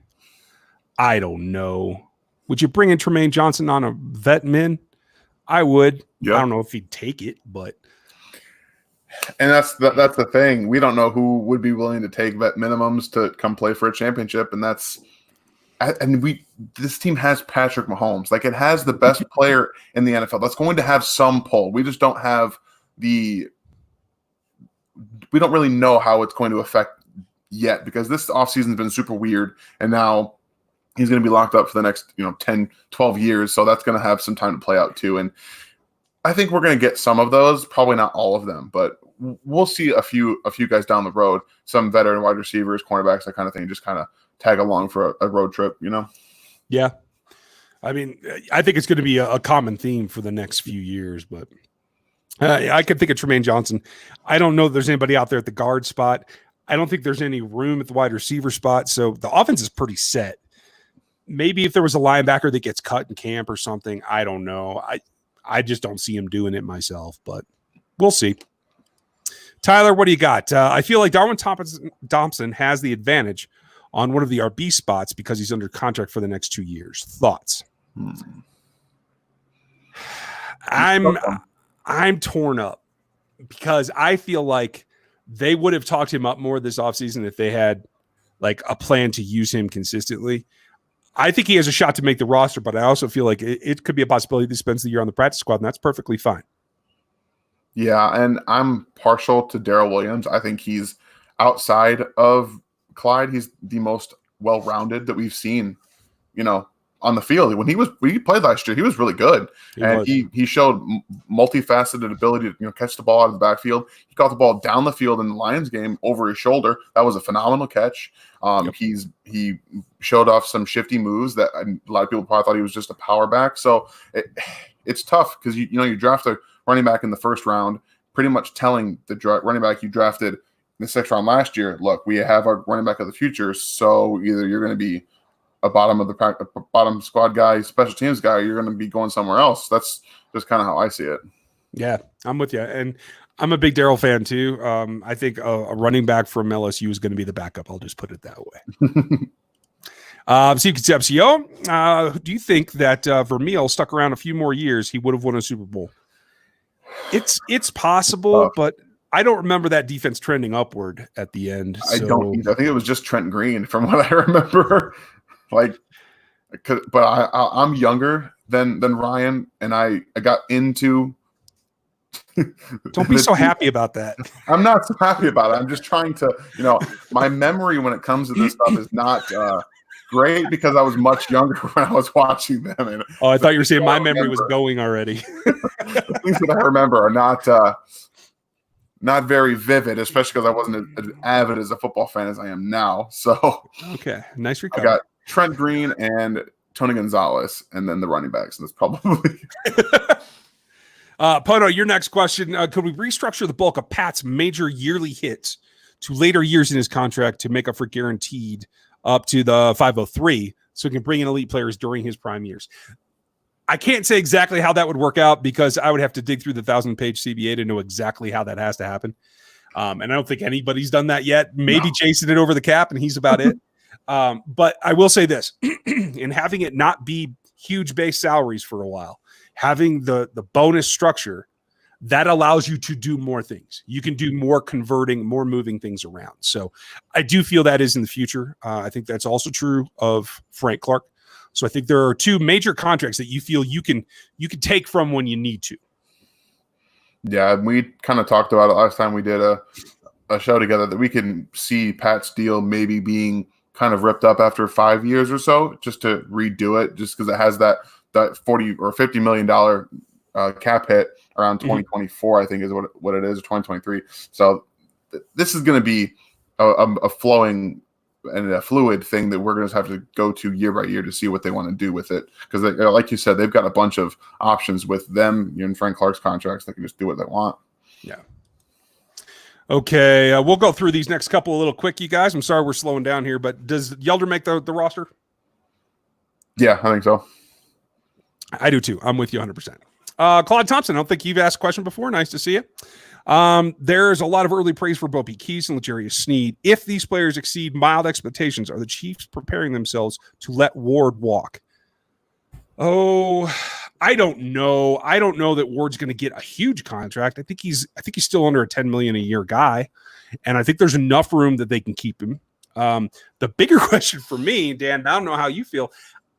I don't know. Would you bring in Tremaine Johnson on a vet min? I would. Yep. I don't know if he'd take it, but and that's the thing. We don't know who would be willing to take vet minimums to come play for a championship, and this team has Patrick Mahomes. Like, it has the best player in the NFL. That's going to have some pull. We just don't have we don't really know how it's going to affect yet, because this offseason has been super weird, and now he's going to be locked up for the next 10, 12 years. So that's going to have some time to play out too. And I think we're going to get some of those, probably not all of them, but we'll see a few guys down the road, some veteran wide receivers, cornerbacks, that kind of thing, just kind of tag along for a road trip, Yeah. I mean, I think it's going to be a common theme for the next few years, but I could think of Tremaine Johnson. I don't know if there's anybody out there at the guard spot. I don't think there's any room at the wide receiver spot. So the offense is pretty set. maybe if there was a linebacker that gets cut in camp or something, I don't know. I just don't see him doing it myself, but we'll see. Tyler, what do you got? I feel like Darwin Thompson has the advantage on one of the RB spots because he's under contract for the next 2 years. Thoughts? I'm torn up because I feel like they would have talked him up more this offseason if they had like a plan to use him consistently. I think he has a shot to make the roster, but I also feel like it could be a possibility that he spends the year on the practice squad, and that's perfectly fine. Yeah, and I'm partial to Darryl Williams. I think he's outside of Clyde. He's the most well-rounded that we've seen, on the field. When he played last year, he was really good. He showed multifaceted ability to catch the ball out of the backfield. He caught the ball down the field in the Lions game over his shoulder. That was a phenomenal catch. He showed off some shifty moves that a lot of people probably thought he was just a power back. So it's tough because you draft a running back in the first round, pretty much telling the running back you drafted in the 6th round last year, look, we have our running back of the future, so either you're going to be a bottom squad guy, special teams guy, or you're going to be going somewhere else. That's just kind of how I see it. Yeah, I'm with you. And I'm a big Darryl fan too. I think a running back from LSU is going to be the backup. I'll just put it that way. Steve Concepcion, do you think that Vermeil stuck around a few more years, he would have won a Super Bowl? It's possible, but I don't remember that defense trending upward at the end. I don't either. I think it was just Trent Green from what I remember. But I'm younger than Ryan, and I got into. Don't be so happy about that. I'm not so happy about it. I'm just trying to, my memory when it comes to this stuff is not great because I was much younger when I was watching them. And I thought you were saying my memory was going already. The things that I remember are not very vivid, especially because I wasn't as avid as a football fan as I am now. So okay, nice recovery. I got Trent Green and Tony Gonzalez, and then the running backs. And that's probably. Poto, your next question. Could we restructure the bulk of Pat's major yearly hits to later years in his contract to make up for guaranteed up to the 503 so he can bring in elite players during his prime years? I can't say exactly how that would work out because I would have to dig through the 1,000-page CBA to know exactly how that has to happen. And I don't think anybody's done that yet. Maybe Jason did over the cap, and he's about it. But I will say this, in having it not be huge base salaries for a while, having the bonus structure, that allows you to do more things. You can do more converting, more moving things around. So I do feel that is in the future. I think that's also true of Frank Clark. So I think there are 2 major contracts that you feel you can take from when you need to. Yeah, we kind of talked about it last time we did a show together that we can see Pat's deal maybe being kind of ripped up after 5 years or so, just to redo it, just because it has that $40 or $50 million cap hit around 2024, I think is what it is, 2023. So this is going to be a flowing and a fluid thing that we're going to have to go to year by year to see what they want to do with it. Because like you said, they've got a bunch of options with them and Frank Clark's contracts. They can just do what they want. Yeah. Okay. We'll go through these next couple a little quick, you guys. I'm sorry we're slowing down here, but does Yelder make the roster? Yeah, I think so. I do too. I'm with you 100%. Claude Thompson, I don't think you've asked a question before. Nice to see you. There's a lot of early praise for Bo Peep Keys and L'Jarius Sneed. If these players exceed mild expectations, are the Chiefs preparing themselves to let Ward walk? Oh, I don't know. I don't know that Ward's going to get a huge contract. I think he's still under a $10 million a year guy, and I think there's enough room that they can keep him. The bigger question for me, Dan, I don't know how you feel.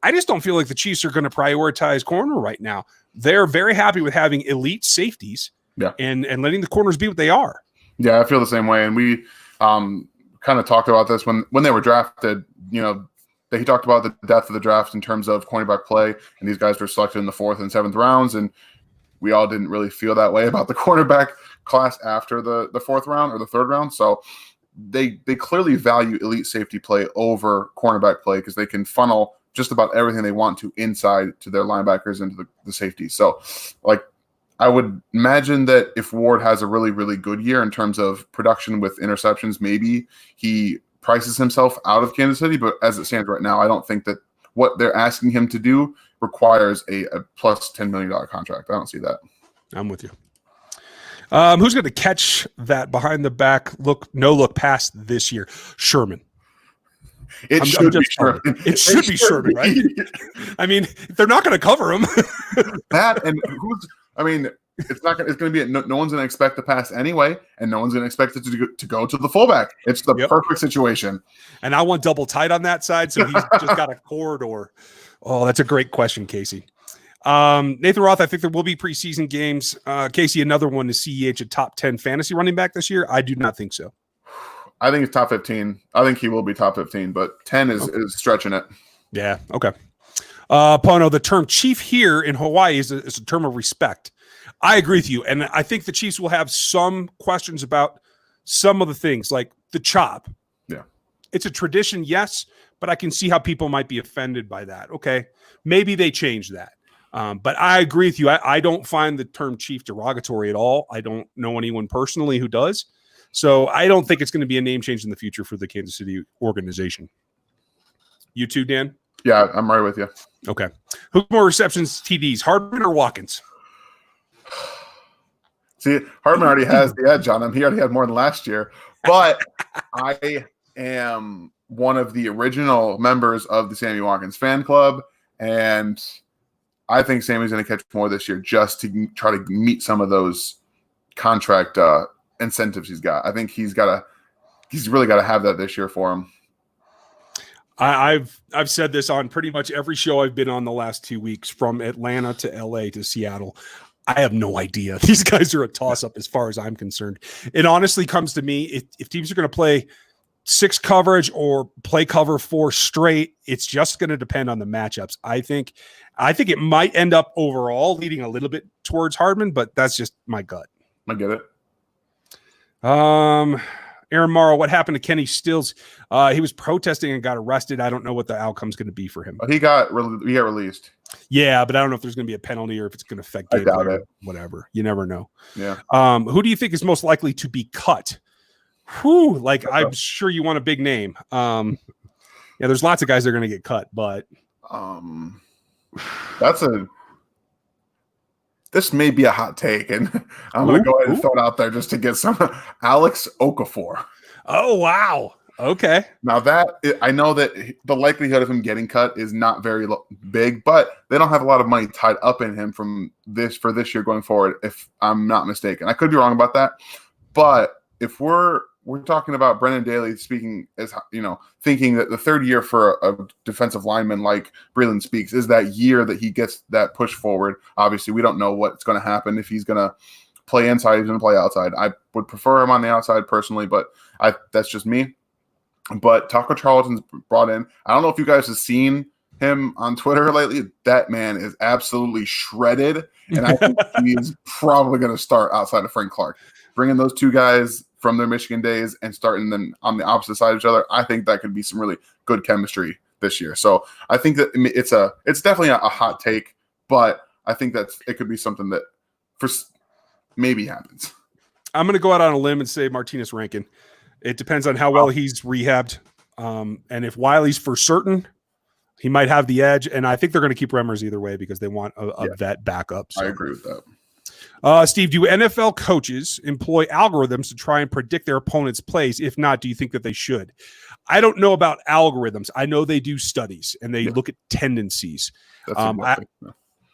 I just don't feel like the Chiefs are going to prioritize corner right now. They're very happy with having elite safeties. Yeah, and letting the corners be what they are. Yeah, I feel the same way. And we kind of talked about this when they were drafted. He talked about the depth of the draft in terms of cornerback play, and these guys were selected in the 4th and 7th rounds, and we all didn't really feel that way about the cornerback class after the 4th round or the 3rd round. So they clearly value elite safety play over cornerback play because they can funnel just about everything they want to inside to their linebackers and to the safety. So, I would imagine that if Ward has a really, really good year in terms of production with interceptions, maybe he prices himself out of Kansas City. But as it stands right now, I don't think that what they're asking him to do requires a plus $10 million contract. I don't see that. I'm with you. Who's going to catch that behind the back no look pass this year? Sherman. It should be Sherman. It should be Sherman, right? I mean, they're not going to cover him. That and who's? I mean, it's not. It's going to be. No one's going to expect the pass anyway, and no one's going to expect it to go to the fullbath. It's the perfect situation. And I want double tight on that side, so he's just got a corridor. Oh, that's a great question, Casey. Nathan Roth, I think there will be preseason games. Casey, another one is CEH a top 10 fantasy running back this year? I do not think so. I think it's top 15. I think he will be top 15, but 10 is stretching it. Yeah, okay. Pono, the term chief here in Hawaii is a term of respect. I agree with you, and I think the Chiefs will have some questions about some of the things, like the chop. Yeah. It's a tradition, yes, but I can see how people might be offended by that. Okay, maybe they change that. But I agree with you. I don't find the term chief derogatory at all. I don't know anyone personally who does. So I don't think it's going to be a name change in the future for the Kansas City organization. You too, Dan? Yeah, I'm right with you. Okay. Who's more receptions, TDs, Hardman or Watkins? See, Hardman already has the edge on him. He already had more than last year. But I am one of the original members of the Sammy Watkins fan club, and I think Sammy's going to catch more this year just to try to meet some of those contract incentives he's got. I think he's really got to have that this year for him. I've said this on pretty much every show I've been on the last 2 weeks, from Atlanta to LA to Seattle. I have no idea. These guys are a toss-up as far as I'm concerned. It honestly comes to me, if teams are going to play 6 coverage or play cover 4 straight, it's just going to depend on the matchups. I think it might end up overall leading a little bit towards Hardman, but that's just my gut. I get it. Aaron Morrow, what happened to Kenny Stills? He was protesting and got arrested. I don't know what the outcome's going to be for him. He got released. Yeah, but I don't know if there's going to be a penalty or if it's going to affect I doubt it. Whatever. You never know. Yeah. Who do you think is most likely to be cut? Whew, I'm sure you want a big name. Yeah, there's lots of guys that are going to get cut, but this may be a hot take, and I'm going to go ahead and throw it out there just to get some. Alex Okafor. Oh, wow. Okay. Now I know that the likelihood of him getting cut is not very big, but they don't have a lot of money tied up in him for this year going forward, if I'm not mistaken. I could be wrong about that, but if we're talking about Brendan Daly speaking as, thinking that the third year for a defensive lineman like Breland Speaks is that year that he gets that push forward. Obviously, we don't know what's going to happen if he's going to play inside, he's going to play outside. I would prefer him on the outside personally, but that's just me. But Taco Charlton's brought in. I don't know if you guys have seen him on Twitter lately. That man is absolutely shredded, and I think he is probably going to start outside of Frank Clark. Bringing those two guys from their Michigan days and starting them on the opposite side of each other, I think that could be some really good chemistry this year. So I think that it's definitely a hot take, but I think that it could be something that maybe happens. I'm going to go out on a limb and say Martinez Rankin. It depends on how well he's rehabbed. And if Wiley's for certain, he might have the edge. And I think they're going to keep Remmers either way because they want a vet backup. So. I agree with that. Steve, do NFL coaches employ algorithms to try and predict their opponent's plays? If not, do you think that they should? I don't know about algorithms. I know they do studies and they look at tendencies.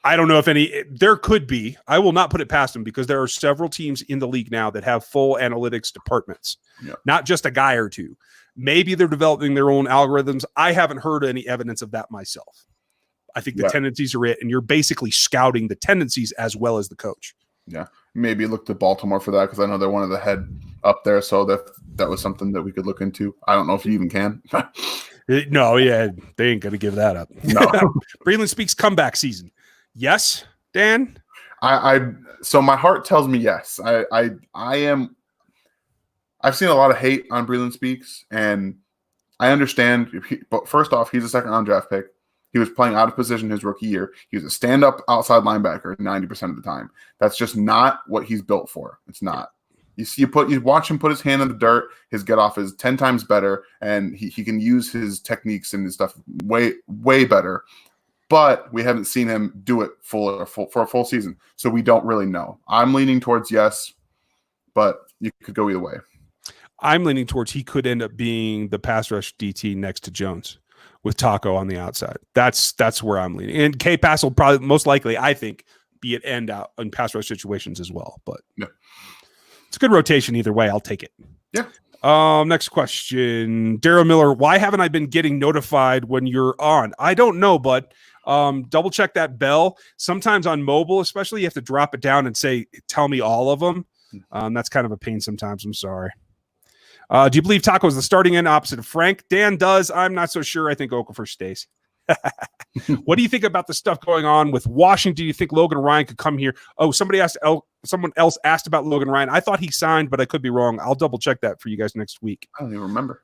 I don't know if any. There could be. I will not put it past them because there are several teams in the league now that have full analytics departments, not just a guy or two. Maybe they're developing their own algorithms. I haven't heard any evidence of that myself. I think the tendencies are it, and you're basically scouting the tendencies as well as the coach. Yeah, maybe look to Baltimore for that because I know they're one of the head up there, so that was something that we could look into. I don't know if you even can. No, yeah, they ain't going to give that up. No. Breland Speaks comeback season. Yes, Dan? So my heart tells me yes. I've seen a lot of hate on Breland Speaks, and I understand. But first off, he's a second-round draft pick. He was playing out of position his rookie year. He was a stand-up outside linebacker 90% of the time. That's just not what he's built for. It's not. You watch him put his hand in the dirt. His get off is 10 times better, and he can use his techniques and his stuff way better. But we haven't seen him do it for a full season, so we don't really know. I'm leaning towards yes, but you could go either way. I'm leaning towards he could end up being the pass rush DT next to Jones with Taco on the outside. That's where I'm leaning. And K-Pass will probably most likely, I think, be at end out in pass rush situations as well. But yeah, it's a good rotation either way. I'll take it. Yeah. Next question. Darryl Miller, why haven't I been getting notified when you're on? I don't know, bud. Double check that bell. Sometimes on mobile, especially, you have to drop it down and say, tell me all of them. That's kind of a pain sometimes. I'm sorry. Do you believe Taco is the starting end opposite of Frank? Dan does. I'm not so sure. I think Okafor stays. What do you think about the stuff going on with Washington? Do you think Logan Ryan could come here? Oh, someone else asked about Logan Ryan. I thought he signed, but I could be wrong. I'll double check that for you guys next week. I don't even remember.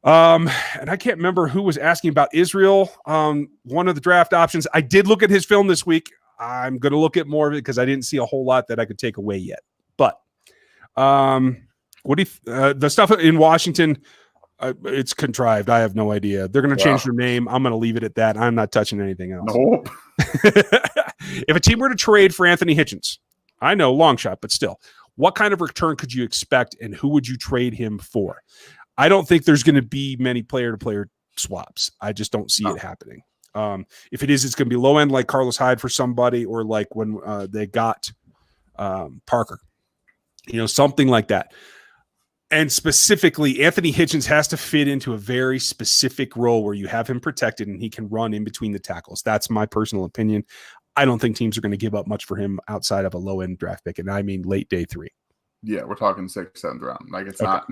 And I can't remember who was asking about Israel. One of the draft options. I did look at his film this week. I'm going to look at more of it because I didn't see a whole lot that I could take away yet. But what do you the stuff in Washington? It's contrived. I have no idea. They're going to change their name. I'm going to leave it at that. I'm not touching anything else. Nope. If a team were to trade for Anthony Hitchens, I know long shot, but still, what kind of return could you expect, and who would you trade him for? I don't think there's going to be many player-to-player swaps. I just don't see it happening. If it is, it's going to be low end like Carlos Hyde for somebody, or like when they got Parker, something like that. And specifically, Anthony Hitchens has to fit into a very specific role where you have him protected and he can run in between the tackles. That's my personal opinion. I don't think teams are going to give up much for him outside of a low-end draft pick, and I mean late day 3. Yeah, we're talking 6th, 7th round. Like it's not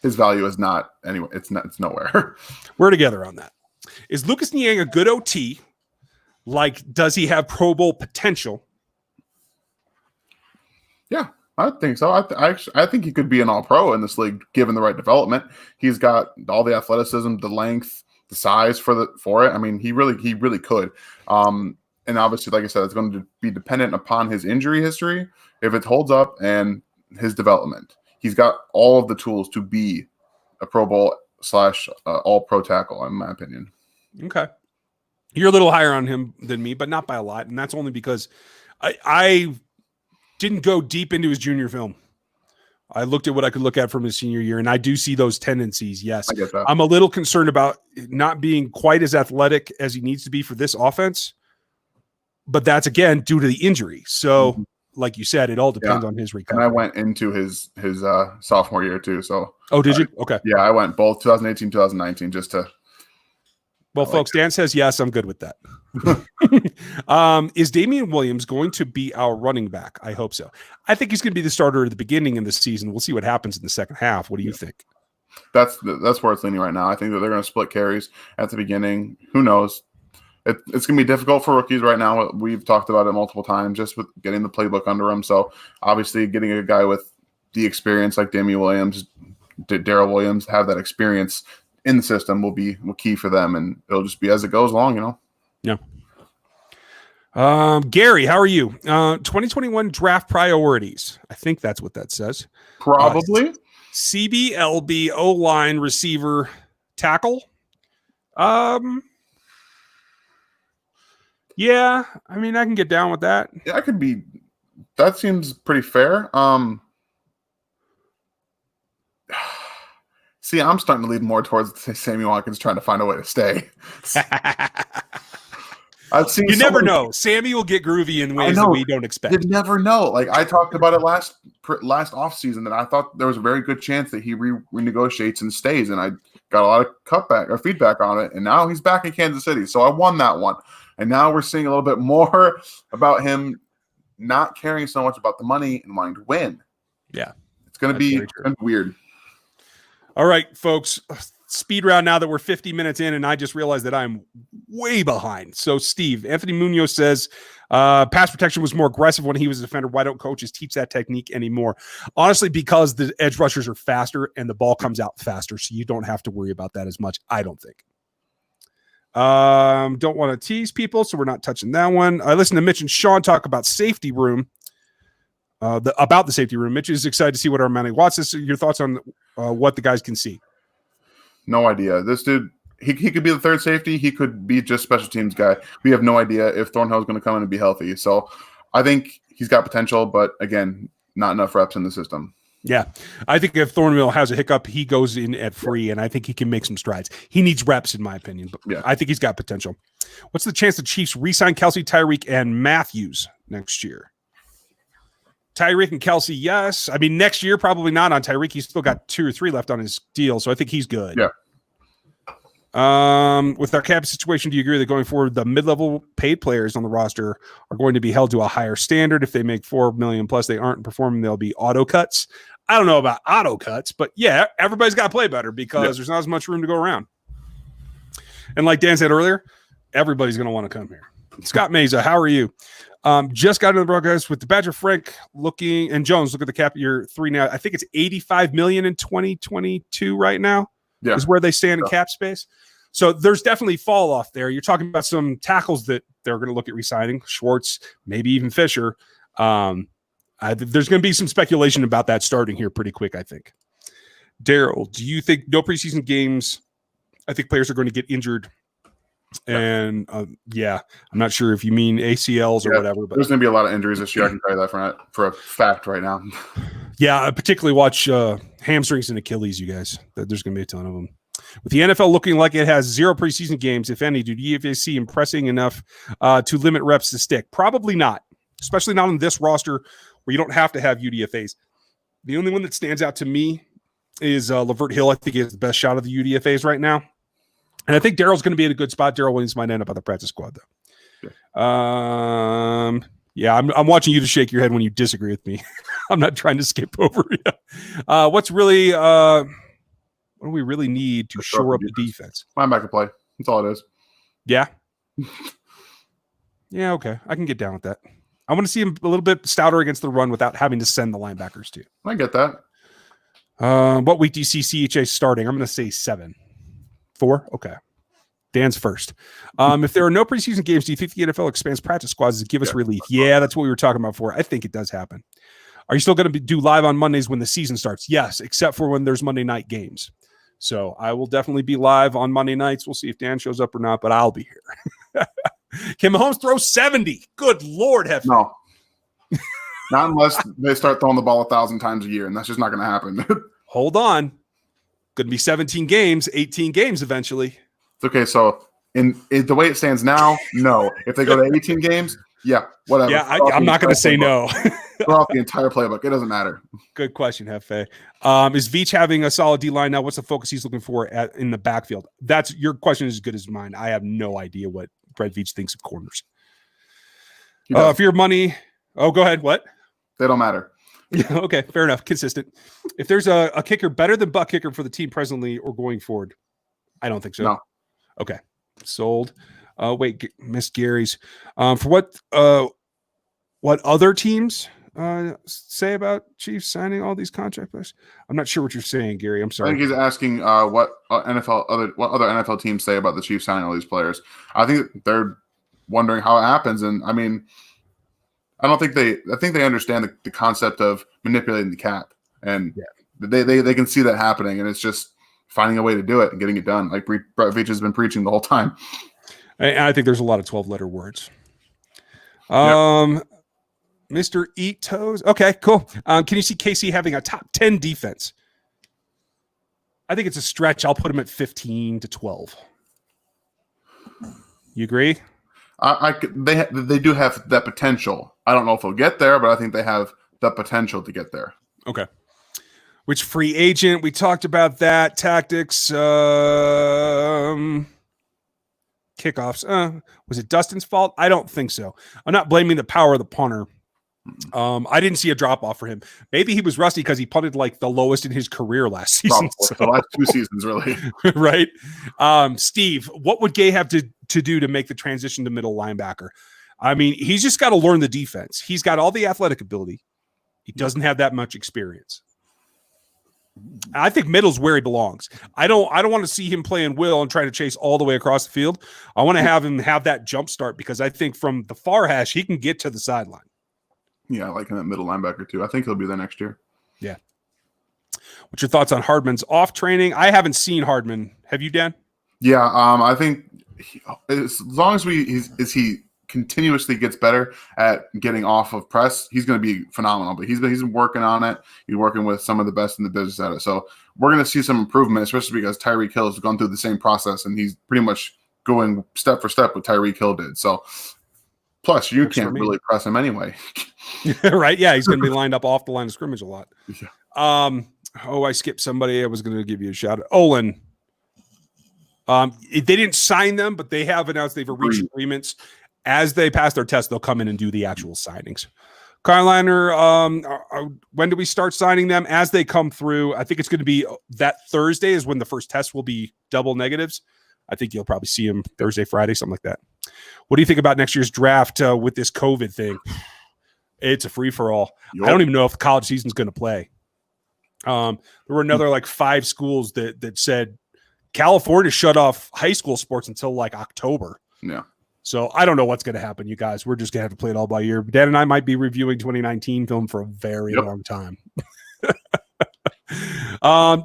his value is not anyway. It's nowhere. We're together on that. Is Lucas Niang a good OT? Like, does he have Pro Bowl potential? Yeah. I think so. I think he could be an all-pro in this league given the right development. He's got all the athleticism, the length, the size for it. I mean, he really could. And obviously, like I said, it's going to be dependent upon his injury history, if it holds up, and his development. He's got all of the tools to be a Pro Bowl / all-pro tackle, in my opinion. Okay, you're a little higher on him than me, but not by a lot, and that's only because I didn't go deep into his junior film. I looked at what I could look at from his senior year, and I do see those tendencies. Yes, I get that. I'm a little concerned about not being quite as athletic as he needs to be for this offense, but that's again due to the injury. So, like you said, it all depends on his recovery. And I went into his sophomore year too. So, did you? Okay, yeah, I went both 2018, 2019, just to. Well, folks, Dan says yes. I'm good with that. Is Damian Williams going to be our running back? I hope so. I think he's going to be the starter at the beginning of the season. We'll see what happens in the second half. What do you think? That's where it's leaning right now. I think that they're going to split carries at the beginning. Who knows? It's going to be difficult for rookies right now. We've talked about it multiple times, just with getting the playbook under them. So obviously, getting a guy with the experience like Damian Williams, Darryl Williams, have that experience in the system will be key for them, and it'll just be as it goes along, Yeah. Gary, how are you? 2021 draft priorities. I think that's what that says. Probably. CBLB, O-line, receiver, tackle. Yeah, I mean, I can get down with that. Yeah, that seems pretty fair. See, I'm starting to lean more towards Sammy Watkins trying to find a way to stay. I've seen you never know. Sammy will get groovy in ways that we don't expect. You never know. Like I talked about it last offseason that I thought there was a very good chance that he renegotiates and stays, and I got a lot of feedback on it, and now he's back in Kansas City. So I won that one. And now we're seeing a little bit more about him not caring so much about the money and wanting to win. Yeah. It's going to be weird. All right, folks, speed round now that we're 50 minutes in, and I just realized that I'm way behind. So, Steve, Anthony Munoz says, pass protection was more aggressive when he was a defender. Why don't coaches teach that technique anymore? Honestly, because the edge rushers are faster and the ball comes out faster, so you don't have to worry about that as much, I don't think. Don't want to tease people, so we're not touching that one. I listened to Mitch and Sean talk about safety room. about the safety room. Mitch is excited to see what Armani Watts. Your thoughts on what the guys can see? No idea. This dude, he could be the third safety. He could be just special teams guy. We have no idea if Thornhill is going to come in and be healthy. So I think he's got potential, but again, not enough reps in the system. Yeah, I think if Thornhill has a hiccup, he goes in at free, and I think he can make some strides. He needs reps, in my opinion, but yeah. I think he's got potential. What's the chance the Chiefs re-sign Kelsey, Tyreek, and Matthews next year? Tyreek and Kelsey, yes. I mean, next year, probably not on Tyreek. He's still got 2 or 3 left on his deal, so I think he's good. Yeah. With our cap situation, do you agree that going forward, the mid-level paid players on the roster are going to be held to a higher standard? If they make $4 million plus, they aren't performing, they'll be auto cuts. I don't know about auto cuts, but yeah, everybody's got to play better because there's not as much room to go around. And like Dan said earlier, everybody's going to want to come here. Scott Meza, how are you? Just got into the broadcast with the Badger Frank and Jones. Look at the cap year 3 now. I think it's $85 million in 2022 right now. Yeah. Is where they stand in cap space. So there's definitely fall off there. You're talking about some tackles that they're going to look at re-signing, Schwartz, maybe even Fisher. There's going to be some speculation about that starting here pretty quick, I think. Darryl, do you think no preseason games? I think players are going to get injured. And I'm not sure if you mean ACLs or whatever. But there's going to be a lot of injuries this year. I can tell you that for a fact right now. Yeah, I particularly watch hamstrings and Achilles, you guys. There's going to be a ton of them. With the NFL looking like it has 0 preseason games, if any, do UDFA see impressing enough to limit reps to stick? Probably not, especially not on this roster where you don't have to have UDFAs. The only one that stands out to me is Lavert Hill. I think he has the best shot of the UDFAs right now. And I think Darryl's going to be in a good spot. Darryl Williams might end up on the practice squad, though. Yeah. I'm watching you to shake your head when you disagree with me. I'm not trying to skip over you. What do we really need to shore up the defense? Linebacker play. That's all it is. Yeah. Yeah, okay. I can get down with that. I want to see him a little bit stouter against the run without having to send the linebackers to. I get that. What week do you see CHA starting? I'm going to say 7. 4? Okay. Dan's first. If there are no preseason games, do you think the NFL expands practice squads to give us relief? Yeah, that's what we were talking about before. I think it does happen. Are you still going to do live on Mondays when the season starts? Yes, except for when there's Monday night games. So I will definitely be live on Monday nights. We'll see if Dan shows up or not, but I'll be here. Can Mahomes throw 70? Good Lord, have no. Not unless they start throwing the ball 1,000 times a year, and that's just not going to happen. Hold on. Going to be 17 games, 18 games eventually. Okay, so in the way it stands now, no. If they go to 18 games, yeah, whatever. Yeah, I'm not going to say no. Throw off the entire playbook. It doesn't matter. Good question, Hefe. Is Veach having a solid D-line now? What's the focus he's looking for in the backfield? That's your question is as good as mine. I have no idea what Brett Veach thinks of corners. For your money, go ahead. What? They don't matter. Yeah, okay, fair enough. Consistent. If there's a kicker better than Buck Kicker for the team presently or going forward, I don't think so. No. Okay, sold. Miss Gary's. For what other teams say about Chiefs signing all these contract players? I'm not sure what you're saying, Gary. I'm sorry. I think he's asking what other NFL teams say about the Chiefs signing all these players. I think they're wondering how it happens, and I mean. I think they understand the concept of manipulating the cap, and they can see that happening, and it's just finding a way to do it and getting it done, like Brett Veach has been preaching the whole time. I think there's a lot of 12-letter words. Mr. Eat Toes. Okay, cool. Can you see KC having a top 10 defense? I think it's a stretch. I'll put them at 15 to 12. You agree? They do have that potential. I don't know if they'll get there, but I think they have the potential to get there. Okay. Which free agent? We talked about that. Tactics. Kickoffs. Was it Dustin's fault? I don't think so. I'm not blaming the power of the punter. I didn't see a drop off for him. Maybe he was rusty because he punted like the lowest in his career last season. So. The last 2 seasons, really. Right. Steve, what would Gay have to do to make the transition to middle linebacker? I mean, he's just got to learn the defense. He's got all the athletic ability. He doesn't have that much experience. I think middle's where he belongs. I don't want to see him playing Will and trying to chase all the way across the field. I want to have him have that jump start because I think from the far hash, he can get to the sideline. Yeah, like in that middle linebacker too. I think he'll be there next year. Yeah. What's your thoughts on Hardman's off training? I haven't seen Hardman. Have you, Dan? Yeah, I think as long as he continuously gets better at getting off of press, he's going to be phenomenal. But he's been working on it. He's working with some of the best in the business at it. So we're going to see some improvement, especially because Tyreek Hill has gone through the same process, and he's pretty much going step for step what Tyreek Hill did. So plus, you can't really press him anyway. Right? Yeah, he's going to be lined up off the line of scrimmage a lot. Yeah. I skipped somebody. I was going to give you a shout out. Olin. They didn't sign them, but they have announced they've reached agreements. As they pass their test, they'll come in and do the actual signings. Carolina, when do we start signing them? As they come through, I think it's going to be that Thursday is when the first test will be double negatives. I think you'll probably see them Thursday, Friday, something like that. What do you think about next year's draft with this COVID thing? It's a free-for-all. Yep. I don't even know if the college season's going to play. There were another like 5 schools that said California shut off high school sports until like October. Yeah. So I don't know what's going to happen, you guys. We're just going to have to play it all by ear. Dan and I might be reviewing 2019 film for a very long time.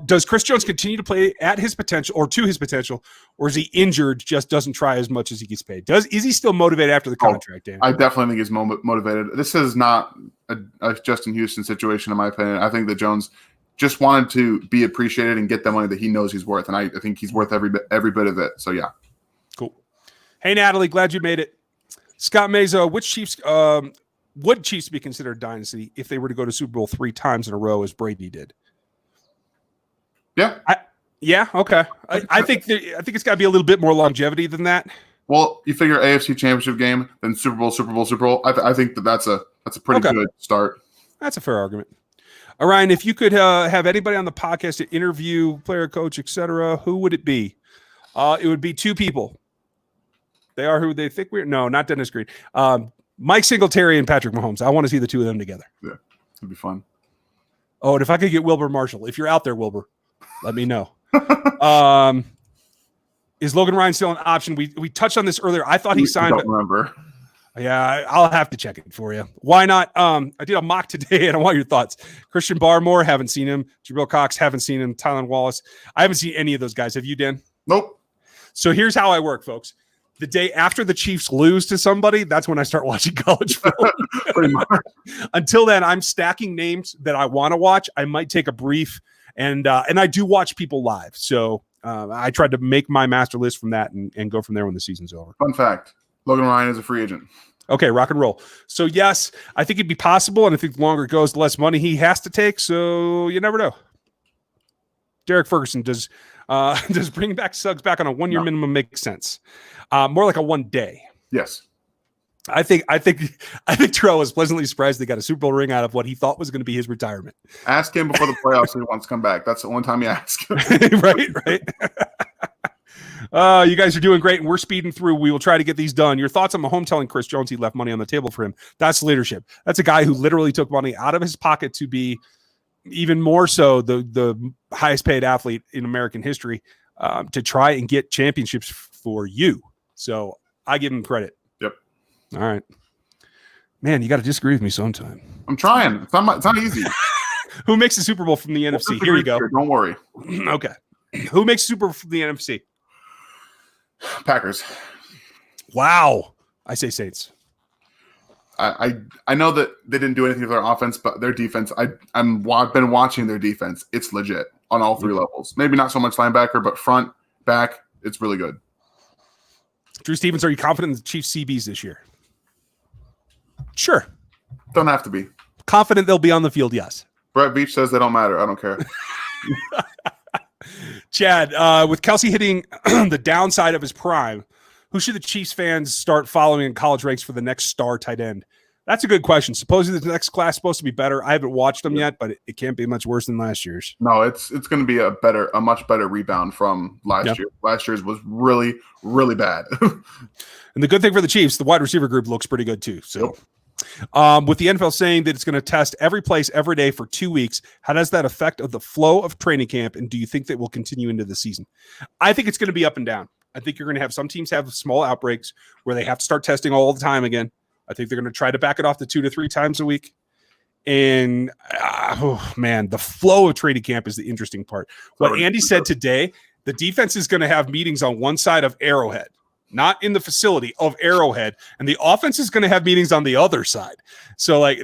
Does Chris Jones continue to play at his potential or to his potential, or is he injured, just doesn't try as much as he gets paid? Is he still motivated after the contract, Dan? I definitely think he's motivated. This is not a Justin Houston situation, in my opinion. I think that Jones just wanted to be appreciated and get the money that he knows he's worth, and I think he's worth every bit of it. So, yeah. Cool. Hey, Natalie, glad you made it. Scott Meza, which Chiefs would Chiefs be considered dynasty if they were to go to Super Bowl 3 times in a row as Brady did? Yeah. Okay. I think it's got to be a little bit more longevity than that. Well, you figure AFC Championship game, then Super Bowl. I think that's a pretty good start. That's a fair argument. Ryan, if you could have anybody on the podcast to interview, player, coach, etc., who would it be? It would be 2 people. They are who they think we are. No, not Dennis Green. Mike Singletary and Patrick Mahomes. I want to see the 2 of them together. Yeah, it'd be fun. Oh, and if I could get Wilbur Marshall, if you're out there, Wilbur, let me know. Is Logan Ryan still an option? We touched on this earlier. I thought he signed. I don't remember. Yeah, I'll have to check it for you. Why not? I did a mock today, and I want your thoughts. Christian Barmore, haven't seen him. Jabril Cox, haven't seen him. Tylan Wallace, I haven't seen any of those guys. Have you, Dan? Nope. So here's how I work, folks. The day after the Chiefs lose to somebody, that's when I start watching college film. Pretty much. Until then, I'm stacking names that I want to watch. I might take a brief, and I do watch people live. So I tried to make my master list from that and go from there when the season's over. Fun fact, Logan Ryan is a free agent. Okay, rock and roll. So, yes, I think it'd be possible, and I think the longer it goes, the less money he has to take, so you never know. Derek Ferguson, does bringing back Suggs back on a 1-year minimum make sense? More like a 1 day. Yes. I think Terrell was pleasantly surprised they got a Super Bowl ring out of what he thought was going to be his retirement. Ask him before the playoffs if he wants to come back. That's the one time you ask. Right. You guys are doing great, and we're speeding through. We will try to get these done. Your thoughts on Mahomes telling Chris Jones he left money on the table for him? That's leadership. That's a guy who literally took money out of his pocket to be even more so the highest paid athlete in American history to try and get championships for you. So I give him credit. Yep. All right. Man, you got to disagree with me sometime. I'm trying. It's not easy. Who makes the Super Bowl from the NFC? Here you go. Don't worry. Okay. Who makes Super Bowl from the NFC? Packers. Wow. I say Saints. I know that they didn't do anything with their offense, but their defense, I've been watching their defense. It's legit on all 3 levels. Maybe not so much linebacker, but front, back, it's really good. Drew Stevens, are you confident in the Chiefs CBs this year? Sure. Don't have to be. Confident they'll be on the field, yes. Brett Veach says they don't matter. I don't care. Chad, with Kelsey hitting the downside of his prime, who should the Chiefs fans start following in college ranks for the next star tight end? That's a good question. Supposedly the next class is supposed to be better. I haven't watched them yet, but it can't be much worse than last year's. No, it's going to be a much better rebound from last year. Last year's was really, really bad. And the good thing for the Chiefs, the wide receiver group looks pretty good too. So. With the NFL saying that it's going to test every place every day for 2 weeks, how does that affect the flow of training camp? And do you think that will continue into the season? I think it's going to be up and down. I think you're going to have some teams have small outbreaks where they have to start testing all the time again. I think they're going to try to back it off to 2 to 3 times a week. And the flow of training camp is the interesting part. What Andy said today, the defense is going to have meetings on one side of Arrowhead, not in the facility of Arrowhead, and the offense is going to have meetings on the other side. So like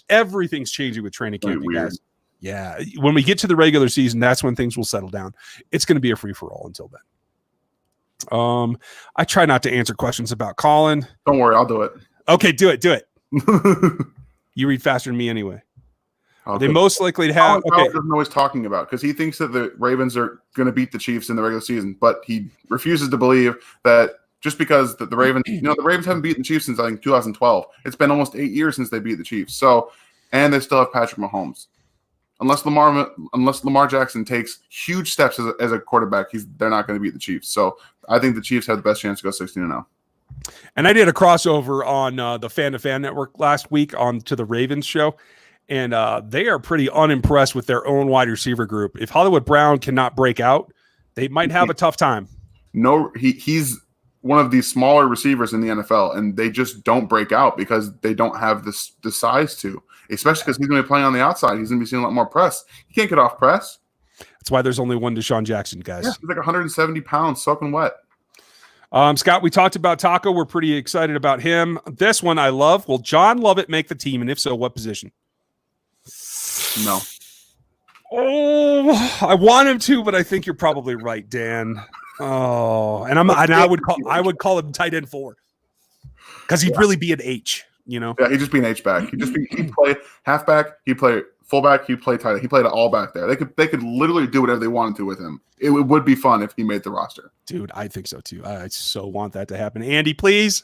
everything's changing with training camp, you guys. Yeah, when we get to the regular season, that's when things will settle down. It's going to be a free for all until then. I try not to answer questions about Colin. Don't worry, I'll do it. Okay, do it. You read faster than me anyway. They most likely to have. Okay, doesn't know what he's talking about because he thinks that the Ravens are going to beat the Chiefs in the regular season, but he refuses to believe that just because the Ravens, the Ravens haven't beaten the Chiefs since I think 2012. It's been almost 8 years since they beat the Chiefs. So, and they still have Patrick Mahomes. Unless Lamar Jackson takes huge steps as a quarterback, they're not going to beat the Chiefs. So I think the Chiefs have the best chance to go 16-0. And I did a crossover on the Fan to Fan Network last week on to the Ravens show, and they are pretty unimpressed with their own wide receiver group. If Hollywood Brown cannot break out, they might have a tough time. No, he's one of the smaller receivers in the NFL, and they just don't break out because they don't have the size to. Especially because he's going to be playing on the outside. He's going to be seeing a lot more press. He can't get off press. That's why there's only one Deshaun Jackson, guys. Yeah, he's like 170 pounds, soaking wet. Scott, we talked about Taco. We're pretty excited about him. This one I love. Will John Lovett make the team? And if so, what position? No. Oh, I want him to, but I think you're probably right, Dan. Oh, and I would call him tight end 4 because he'd really be an H. Yeah, he'd just be an H-back. He'd play halfback, he'd play fullback, he'd play tight end. He played it all back there. They could literally do whatever they wanted to with him. It would be fun if he made the roster. Dude, I think so too. I so want that to happen. Andy, please.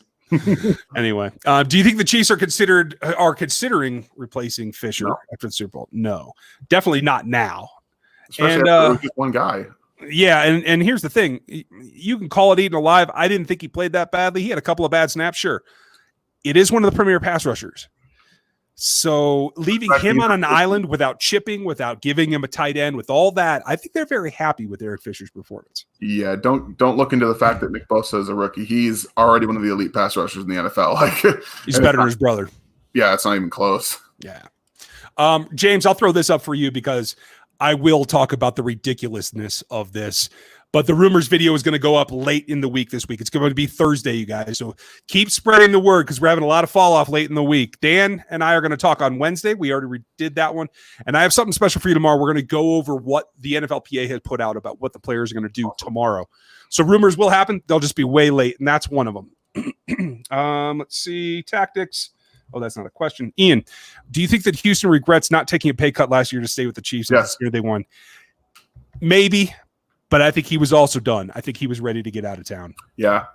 Anyway, do you think the Chiefs are considering replacing Fisher after the Super Bowl? No, definitely not now. Especially after just one guy. Yeah, and here's the thing. You can call it eating alive. I didn't think he played that badly. He had a couple of bad snaps, sure. It is one of the premier pass rushers. So leaving him on an island without chipping, without giving him a tight end, with all that, I think they're very happy with Eric Fisher's performance. Yeah, don't look into the fact that Nick Bosa is a rookie. He's already one of the elite pass rushers in the NFL. He's better than his brother. Yeah, it's not even close. Yeah. James, I'll throw this up for you because I will talk about the ridiculousness of this. But the rumors video is going to go up late in the week this week. It's going to be Thursday, you guys. So keep spreading the word because we're having a lot of fall off late in the week. Dan and I are going to talk on Wednesday. We already did that one. And I have something special for you tomorrow. We're going to go over what the NFLPA has put out about what the players are going to do tomorrow. So rumors will happen. They'll just be way late. And that's one of them. Let's see. Tactics. Oh, that's not a question. Ian, do you think that Houston regrets not taking a pay cut last year to stay with the Chiefs? Yes. This year they won? Maybe. But I think he was also done. I think he was ready to get out of town. Yeah.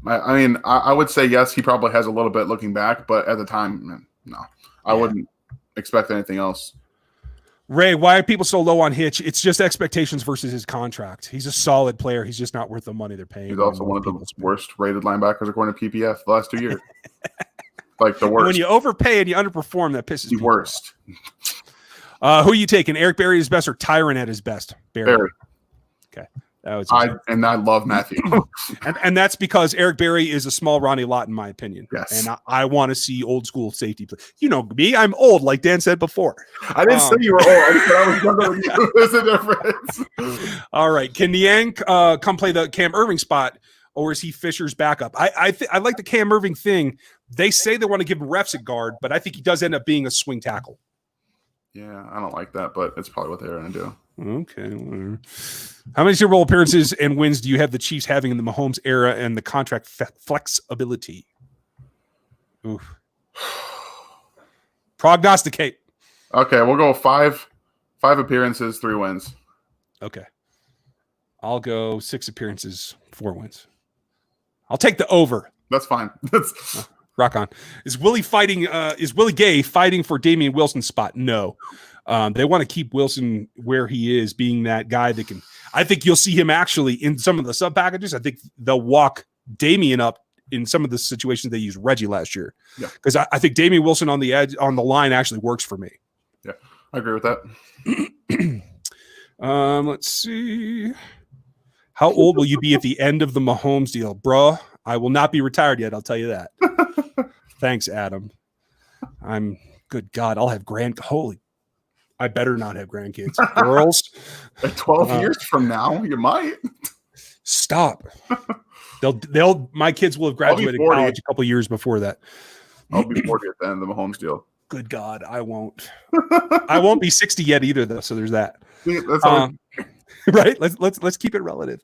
I mean, I would say yes, he probably has a little bit looking back, but at the time, no. I wouldn't expect anything else. Ray, why are people so low on Hitch? It's just expectations versus his contract. He's a solid player. He's just not worth the money they're paying. He's also one of the worst-rated linebackers according to PPF the last 2 years. Like the worst. And when you overpay and you underperform, that pisses me off. The worst. Who are you taking? Eric Berry at his best or Tyron at his best? Berry. Okay. That was I love Matthew. and that's because Eric Berry is a small Ronnie Lott, in my opinion. Yes. And I want to see old school safety play. You know me, I'm old, like Dan said before. I didn't say you were old. I said I was younger than you. There's a difference. All right. Can Niang come play the Cam Irving spot, or is he Fisher's backup? I like the Cam Irving thing. They say they want to give him reps at guard, but I think he does end up being a swing tackle. Yeah, I don't like that, but it's probably what they're going to do. Okay. Whatever. How many Super Bowl appearances and wins do you have the Chiefs having in the Mahomes era and the contract flexibility? Oof. Prognosticate. Okay, we'll go five appearances, 3 wins. Okay. I'll go 6 appearances, 4 wins. I'll take the over. That's fine. Rock on. Is Willie Gay fighting for Damian Wilson's spot? No. They want to keep Wilson where he is, being that guy that can. I think you'll see him actually in some of the sub packages. I think they'll walk Damian up in some of the situations they used Reggie last year. Yeah. Because I think Damian Wilson on the edge, on the line, actually works for me. Yeah, I agree with that. Let's see. How old will you be at the end of the Mahomes deal, bruh? I will not be retired yet. I'll tell you that. Thanks, Adam. Good God, I'll have holy, I better not have grandkids. Girls. Like 12 years from now, you might. Stop. My kids will have graduated college a couple years before that. I'll be 40 at the end of the Mahomes deal. Good God, I won't. I won't be 60 yet either, though. So there's that. That's all right. Let's keep it relative.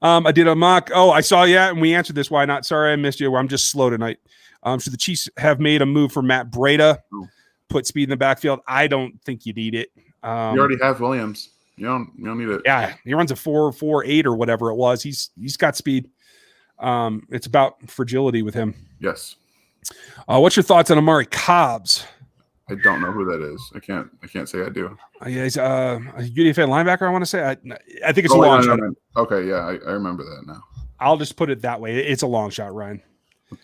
I did a mock. Oh, I saw and we answered this. Why not? Sorry, I missed you. I'm just slow tonight. So the Chiefs have made a move for Matt Breida, put speed in the backfield. I don't think you need it. You already have Williams. You don't need it. Yeah, he runs a 4.48 or whatever it was. He's got speed. It's about fragility with him. Yes. What's your thoughts on Amari Cobbs? I don't know who that is. I can't say I do. Yeah, he's a UDFA linebacker. I want to say. I think it's a long shot. Okay, yeah, I remember that now. I'll just put it that way. It's a long shot, Ryan.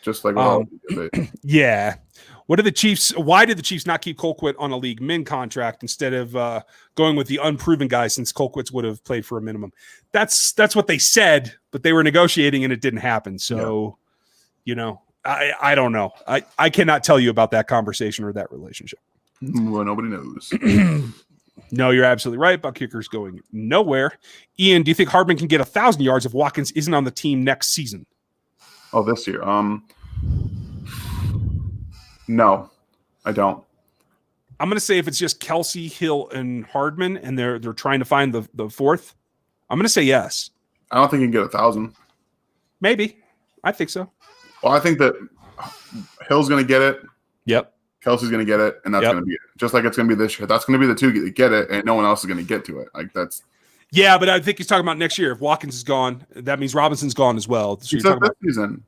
Just like yeah. Why did the Chiefs not keep Colquitt on a league min contract instead of going with the unproven guy, since Colquitt would have played for a minimum? That's what they said, but they were negotiating and it didn't happen. So, I don't know. I cannot tell you about that conversation or that relationship. Well, nobody knows. No, you're absolutely right. Buck Kicker's going nowhere. Ian, do you think Hardman can get 1,000 yards if Watkins isn't on the team next season? Oh, this year. No, I don't. I'm going to say if it's just Kelsey, Hill, and Hardman, and they're trying to find the fourth, I'm going to say yes. I don't think he can get 1,000. Maybe. I think so. Well, I think that Hill's going to get it. Yep. Kelsey's going to get it, and that's going to be it. Just like it's going to be this year. That's going to be the two that get it, and no one else is going to get to it. Like that's. Yeah, but I think he's talking about next year. If Watkins is gone, that means Robinson's gone as well. So he said this season.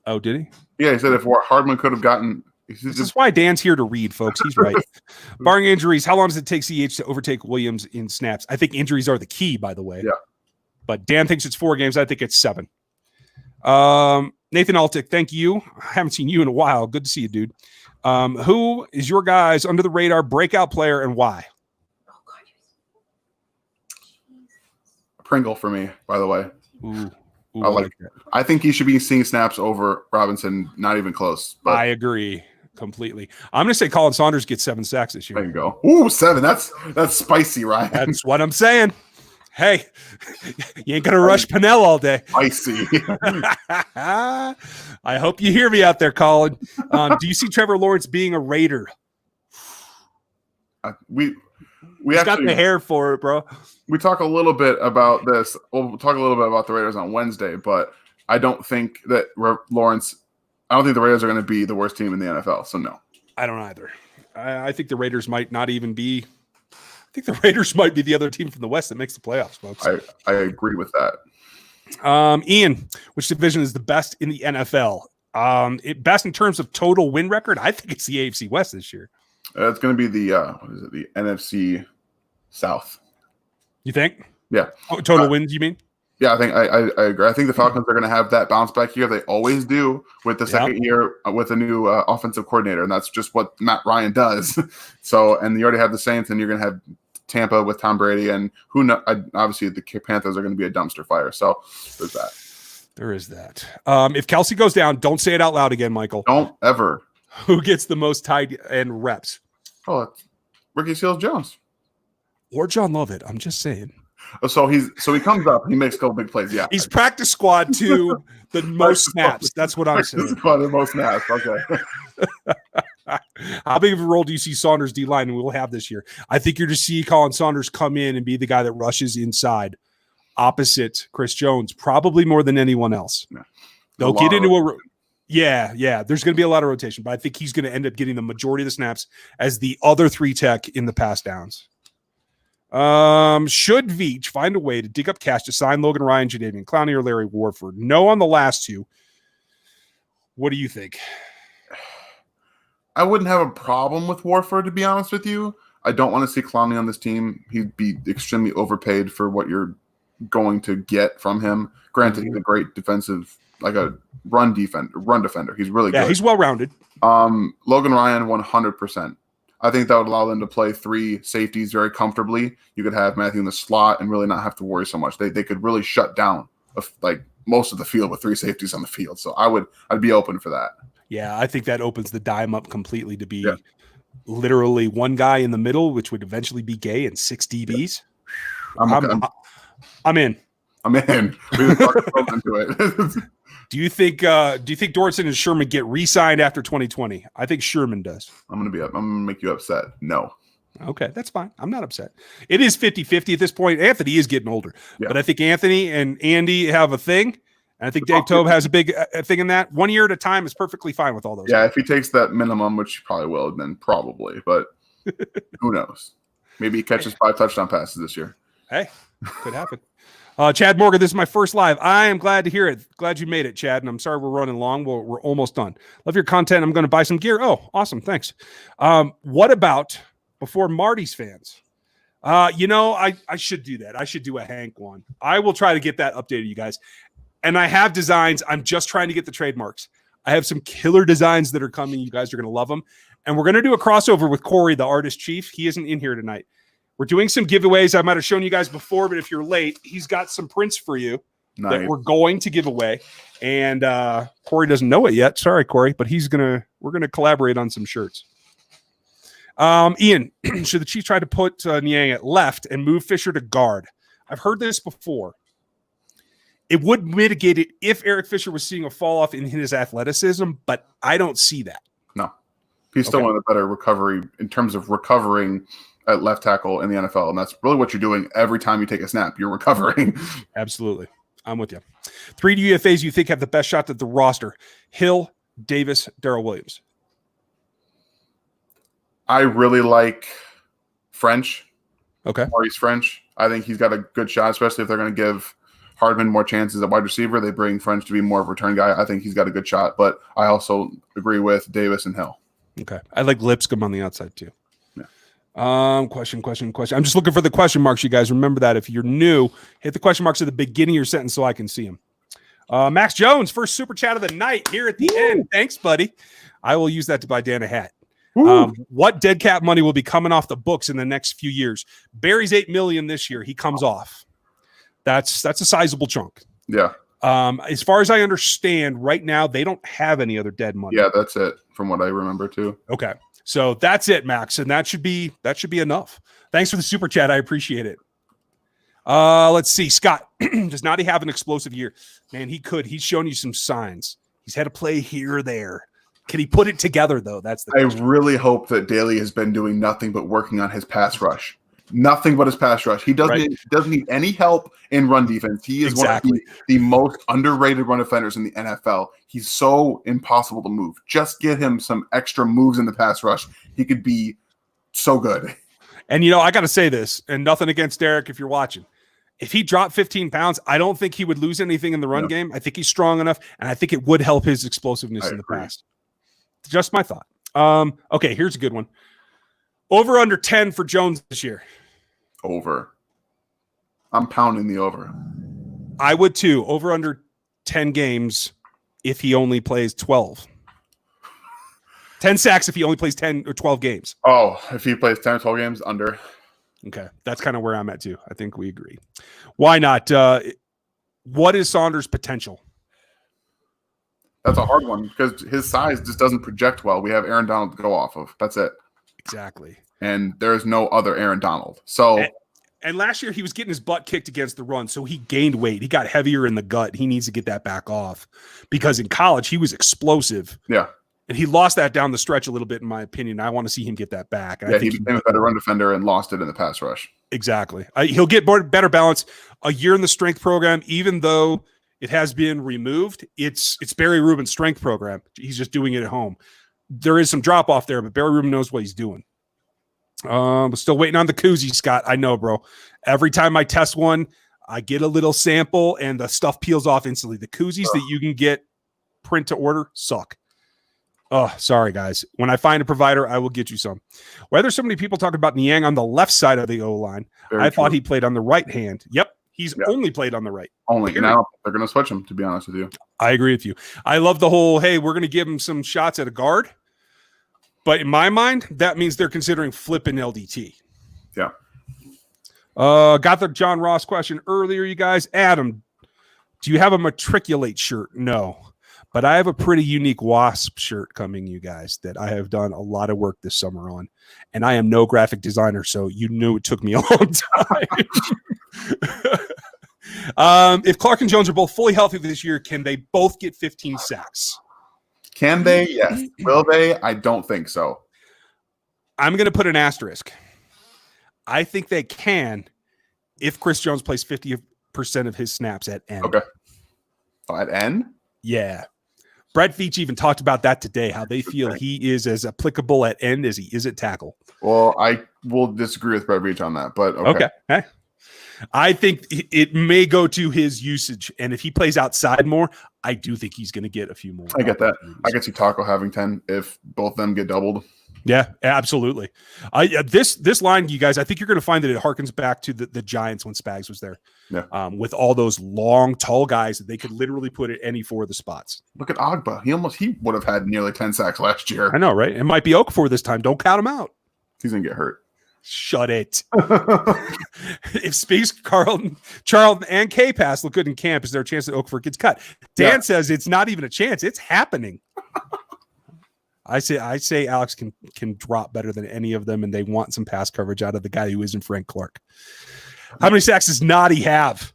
Oh, did he? Yeah, he said if Hardman could have gotten. This is why Dan's here to read, folks. He's right. Barring injuries, how long does it take CH to overtake Williams in snaps? I think injuries are the key, by the way. Yeah. But Dan thinks it's 4 games. I think it's 7. Nathan Altick, thank you. I haven't seen you in a while. Good to see you, dude. Who is your guys under the radar breakout player and why? Pringle for me, by the way. Ooh, I like it. I think he should be seeing snaps over Robinson, not even close. But I agree completely. I'm going to say Colin Saunders gets 7 sacks this year. There you go. Ooh, 7. That's spicy, Ryan. That's what I'm saying. Hey, you ain't going to rush Pinnell all day. Spicy. I hope you hear me out there, Colin. Do you see Trevor Lawrence being a Raider? He's actually got the hair for it, bro. We talk a little bit about this. We'll talk a little bit about the Raiders on Wednesday, but I don't think that I don't think the Raiders are going to be the worst team in the NFL. So no, I don't either. I think the Raiders might not even be. I think the Raiders might be the other team from the West that makes the playoffs, folks. I agree with that. Ian, which division is the best in the NFL? Best in terms of total win record? I think it's the AFC West this year. It's going to be the NFC South. You think? Yeah. Oh, total wins, you mean? Yeah, I think I agree. I think the Falcons are going to have that bounce back year. They always do with the second year with a new offensive coordinator, and that's just what Matt Ryan does. So, and you already have the Saints, and you're going to have Tampa with Tom Brady, and who knows? Obviously, the Panthers are going to be a dumpster fire. So, there's that. There is that. If Kelsey goes down, don't say it out loud again, Michael. Don't ever. Who gets the most tight end reps? Oh, it's Ricky Seals-Jones or John Lovett. I'm just saying. So he comes up, he makes a couple big plays. Yeah, he's practice squad to the most snaps. That's what I'm saying. Squad the most snaps. Okay. How big of a role do you see Saunders D line will have this year? I think you're to see Colin Saunders come in and be the guy that rushes inside, opposite Chris Jones, probably more than anyone else. Yeah. They'll get into a. Yeah. There's going to be a lot of rotation, but I think he's going to end up getting the majority of the snaps as the other 3 tech in the pass downs. Should Veach find a way to dig up cash to sign Logan Ryan, Jadeveon Clowney, or Larry Warford? No on the last 2. What do you think? I wouldn't have a problem with Warford, to be honest with you. I don't want to see Clowney on this team. He'd be extremely overpaid for what you're going to get from him. Granted, he's a great defensive, like a run defender. He's really good. Yeah, he's well-rounded. Logan Ryan, 100%. I think that would allow them to play 3 safeties very comfortably. You could have Matthew in the slot and really not have to worry so much. They could really shut down like most of the field with 3 safeties on the field. So I'd be open for that. Yeah, I think that opens the dime up completely to be Yeah. literally one guy in the middle, which would eventually be Gay, and 6 DBs. I'm in. I'm in. We just talked into it. Do you think Dortson and Sherman get re-signed after 2020? I think Sherman does. I'm gonna make you upset. No. Okay, that's fine. I'm not upset. It is 50-50 at this point. Anthony is getting older, but I think Anthony and Andy have a thing. And I think Dave Tobe has a big thing in that. 1 year at a time is perfectly fine with all those. Yeah, if he takes that minimum, which he probably will, then probably. But who knows? Maybe he catches 5 touchdown passes this year. Hey, could happen. Chad Morgan, this is my first live. I am glad to hear it. Glad you made it, Chad. And I'm sorry we're running long. We're almost done. Love your content. I'm going to buy some gear. Oh, awesome. Thanks. What about before Marty's fans? I should do that. I should do a Hank one. I will try to get that updated, you guys. And I have designs. I'm just trying to get the trademarks. I have some killer designs that are coming. You guys are going to love them. And we're going to do a crossover with Corey, the artist chief. He isn't in here tonight. We're doing some giveaways. I might have shown you guys before, but if you're late, he's got some prints for you that we're going to give away. And Corey doesn't know it yet. Sorry, Corey, but we're gonna collaborate on some shirts. Ian, should the Chiefs try to put Niang at left and move Fisher to guard? I've heard this before. It would mitigate it if Eric Fisher was seeing a fall off in his athleticism, but I don't see that. No, he's still one of the better recovery in terms of recovering at left tackle in the NFL, and that's really what you're doing every time you take a snap. You're recovering. Absolutely. I'm with you. 3 UFAs you think have the best shot at the roster: Hill, Davis, Darryl Williams. I really like French. Okay. Maurice French. I think he's got a good shot, especially if they're going to give Hardman more chances at wide receiver. They bring French to be more of a return guy. I think he's got a good shot, but I also agree with Davis and Hill. Okay. I like Lipscomb on the outside too. Question. I'm just looking for the question marks, you guys. Remember that if you're new, hit the question marks at the beginning of your sentence so I can see them. Max Jones, first super chat of the night here at the end. Thanks, buddy. I will use that to buy Dan a hat. What dead cap money will be coming off the books in the next few years? Barry's $8 million this year. He comes off. That's a sizable chunk. Yeah. As far as I understand, right now they don't have any other dead money. Yeah, that's it from what I remember too. Okay. So that's it, Max, and that should be enough. Thanks for the super chat. I appreciate it. Let's see. Scott, does Noddy have an explosive year? Man, he could. He's shown you some signs. He's had a play here or there. Can he put it together, though? That's the question. I really hope that Daly has been doing nothing but working on his pass rush. Nothing but his pass rush. He doesn't need any help in run defense. He is one of the most underrated run defenders in the NFL. He's so impossible to move. Just get him some extra moves in the pass rush. He could be so good. And, I got to say this, and nothing against Derek if you're watching. If he dropped 15 pounds, I don't think he would lose anything in the run game. I think he's strong enough, and I think it would help his explosiveness in the past. Just my thought. Okay, here's a good one. Over under 10 for Jones this year. Over. I'm pounding the over. I would too. Over under 10 games if he only plays 12. 10 sacks if he only plays 10 or 12 games. Oh, if he plays 10 or 12 games, under. Okay. That's kind of where I'm at too. I think we agree. Why not? What is Saunders' potential? That's a hard one because his size just doesn't project well. We have Aaron Donald to go off of. That's it. Exactly. And there's no other Aaron Donald. So, and last year he was getting his butt kicked against the run, so he gained weight. He got heavier in the gut. He needs to get that back off because in college he was explosive. Yeah. And he lost that down the stretch a little bit, in my opinion. I want to see him get that back. And I think he became a better run defender and lost it in the pass rush. Exactly. He'll get better balance. A year in the strength program, even though it has been removed, it's Barry Rubin's strength program. He's just doing it at home. There is some drop off there, but Barry Rubin knows what he's doing. Still waiting on the koozie, Scott. I know, bro. Every time I test one, I get a little sample and the stuff peels off instantly. The koozies that you can get print to order suck. Oh, sorry, guys. When I find a provider, I will get you some. Why there's so many people talking about Niang on the left side of the O-line? I thought he played on the right hand. Yep. He's only played on the right. Only. Now they're going to switch him, to be honest with you. I agree with you. I love the whole, hey, we're going to give him some shots at a guard. But in my mind, that means they're considering flipping LDT. Yeah. Got the John Ross question earlier, you guys. Adam, do you have a matriculate shirt? No. But I have a pretty unique Wasp shirt coming, you guys, that I have done a lot of work this summer on. And I am no graphic designer, so you knew it took me a long time. If Clark and Jones are both fully healthy this year, can they both get 15 sacks? Can they? Yes. Will they? I don't think so. I'm going to put an asterisk. I think they can if Chris Jones plays 50% of his snaps at end. Okay. Oh, at end? Yeah. Brett Veach even talked about that today, how they feel he is as applicable at end as he is at tackle. Well, I will disagree with Brett Veach on that, but okay. Okay. I think it may go to his usage, and if he plays outside more, I do think he's going to get a few more. I get that. I can see Taco having 10 if both of them get doubled. Yeah, absolutely. This line, you guys, I think you're going to find that it harkens back to the Giants when Spags was there. Yeah. With all those long, tall guys that they could literally put at any four of the spots. Look at Agba. He would have had nearly 10 sacks last year. I know, right? It might be Okafor this time. Don't count him out. He's going to get hurt. Shut it. If Speaks, Charlton, and K-Pass look good in camp, is there a chance that Okafor gets cut? Dan says it's not even a chance. It's happening. I say Alex can drop better than any of them, and they want some pass coverage out of the guy who isn't Frank Clark. How many sacks does Noddy have?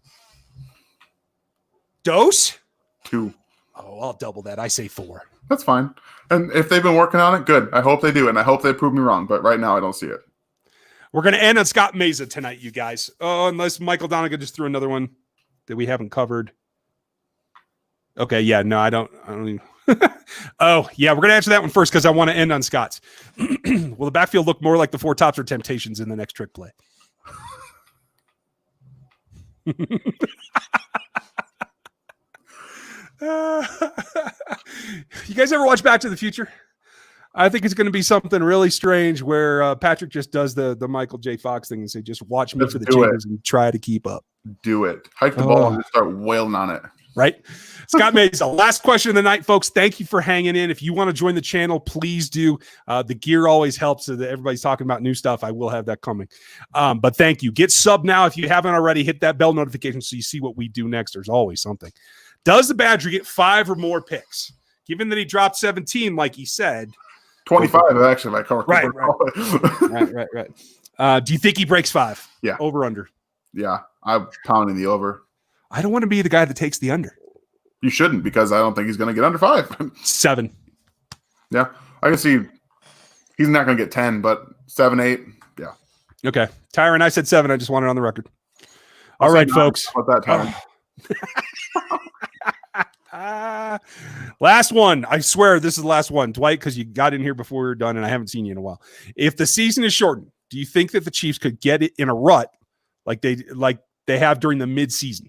Dose? 2. Oh, I'll double that. I say 4. That's fine. And if they've been working on it, good. I hope they do, and I hope they prove me wrong. But right now, I don't see it. We're going to end on Scott Meza tonight, you guys. Oh, unless Michael Donegan just threw another one that we haven't covered. Okay, yeah, no, I don't even. Oh, yeah, we're going to answer that one first because I want to end on Scott's. Will the backfield look more like the Four Tops or Temptations in the next trick play? You guys ever watch Back to the Future? I think it's going to be something really strange where Patrick just does the Michael J. Fox thing and say, just watch me for the changes and try to keep up. Do it. Hike the ball and just start wailing on it. Right? Scott Meza, last question of the night, folks. Thank you for hanging in. If you want to join the channel, please do. The gear always helps. So that everybody's talking about new stuff. I will have that coming. But thank you. Get sub now. If you haven't already, hit that bell notification so you see what we do next. There's always something. Does the Badger get 5 or more picks? Given that he dropped 17, like he said. 25, actually. Right. Do you think he breaks 5? Yeah. Over, under? Yeah. I'm pounding the over. I don't want to be the guy that takes the under. You shouldn't, because I don't think he's going to get under 5. 7. Yeah. I can see he's not going to get 10, but 7, 8. Yeah. Okay. Tyron, I said 7. I just want it on the record. All right, folks. About that time. Last one. I swear this is the last one. Dwight, because you got in here before we were done, and I haven't seen you in a while. If the season is shortened, do you think that the Chiefs could get it in a rut like they have during the mid-season?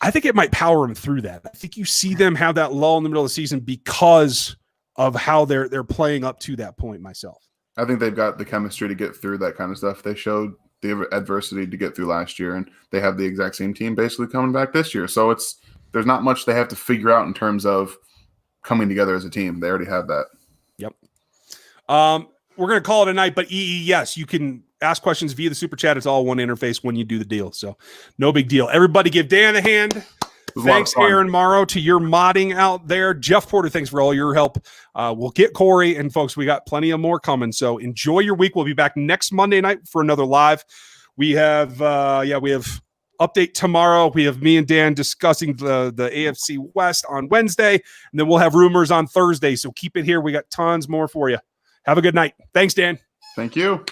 I think it might power them through that. I think you see them have that lull in the middle of the season because of how they're playing up to that point myself. I think they've got the chemistry to get through that kind of stuff. They showed the adversity to get through last year, and they have the exact same team basically coming back this year. So there's not much they have to figure out in terms of coming together as a team. They already have that. Yep. We're going to call it a night, but yes, you can ask questions via the super chat. It's all one interface when you do the deal. So no big deal. Everybody give Dan a hand. Thanks, Aaron Morrow, to your modding out there. Jeff Porter, thanks for all your help. We'll get Corey, and folks, we got plenty of more coming. So enjoy your week. We'll be back next Monday night for another live. We have update tomorrow. We have me and Dan discussing the AFC West on Wednesday, and then we'll have rumors on Thursday. So keep it here. We got tons more for you. Have a good night. Thanks, Dan. Thank you.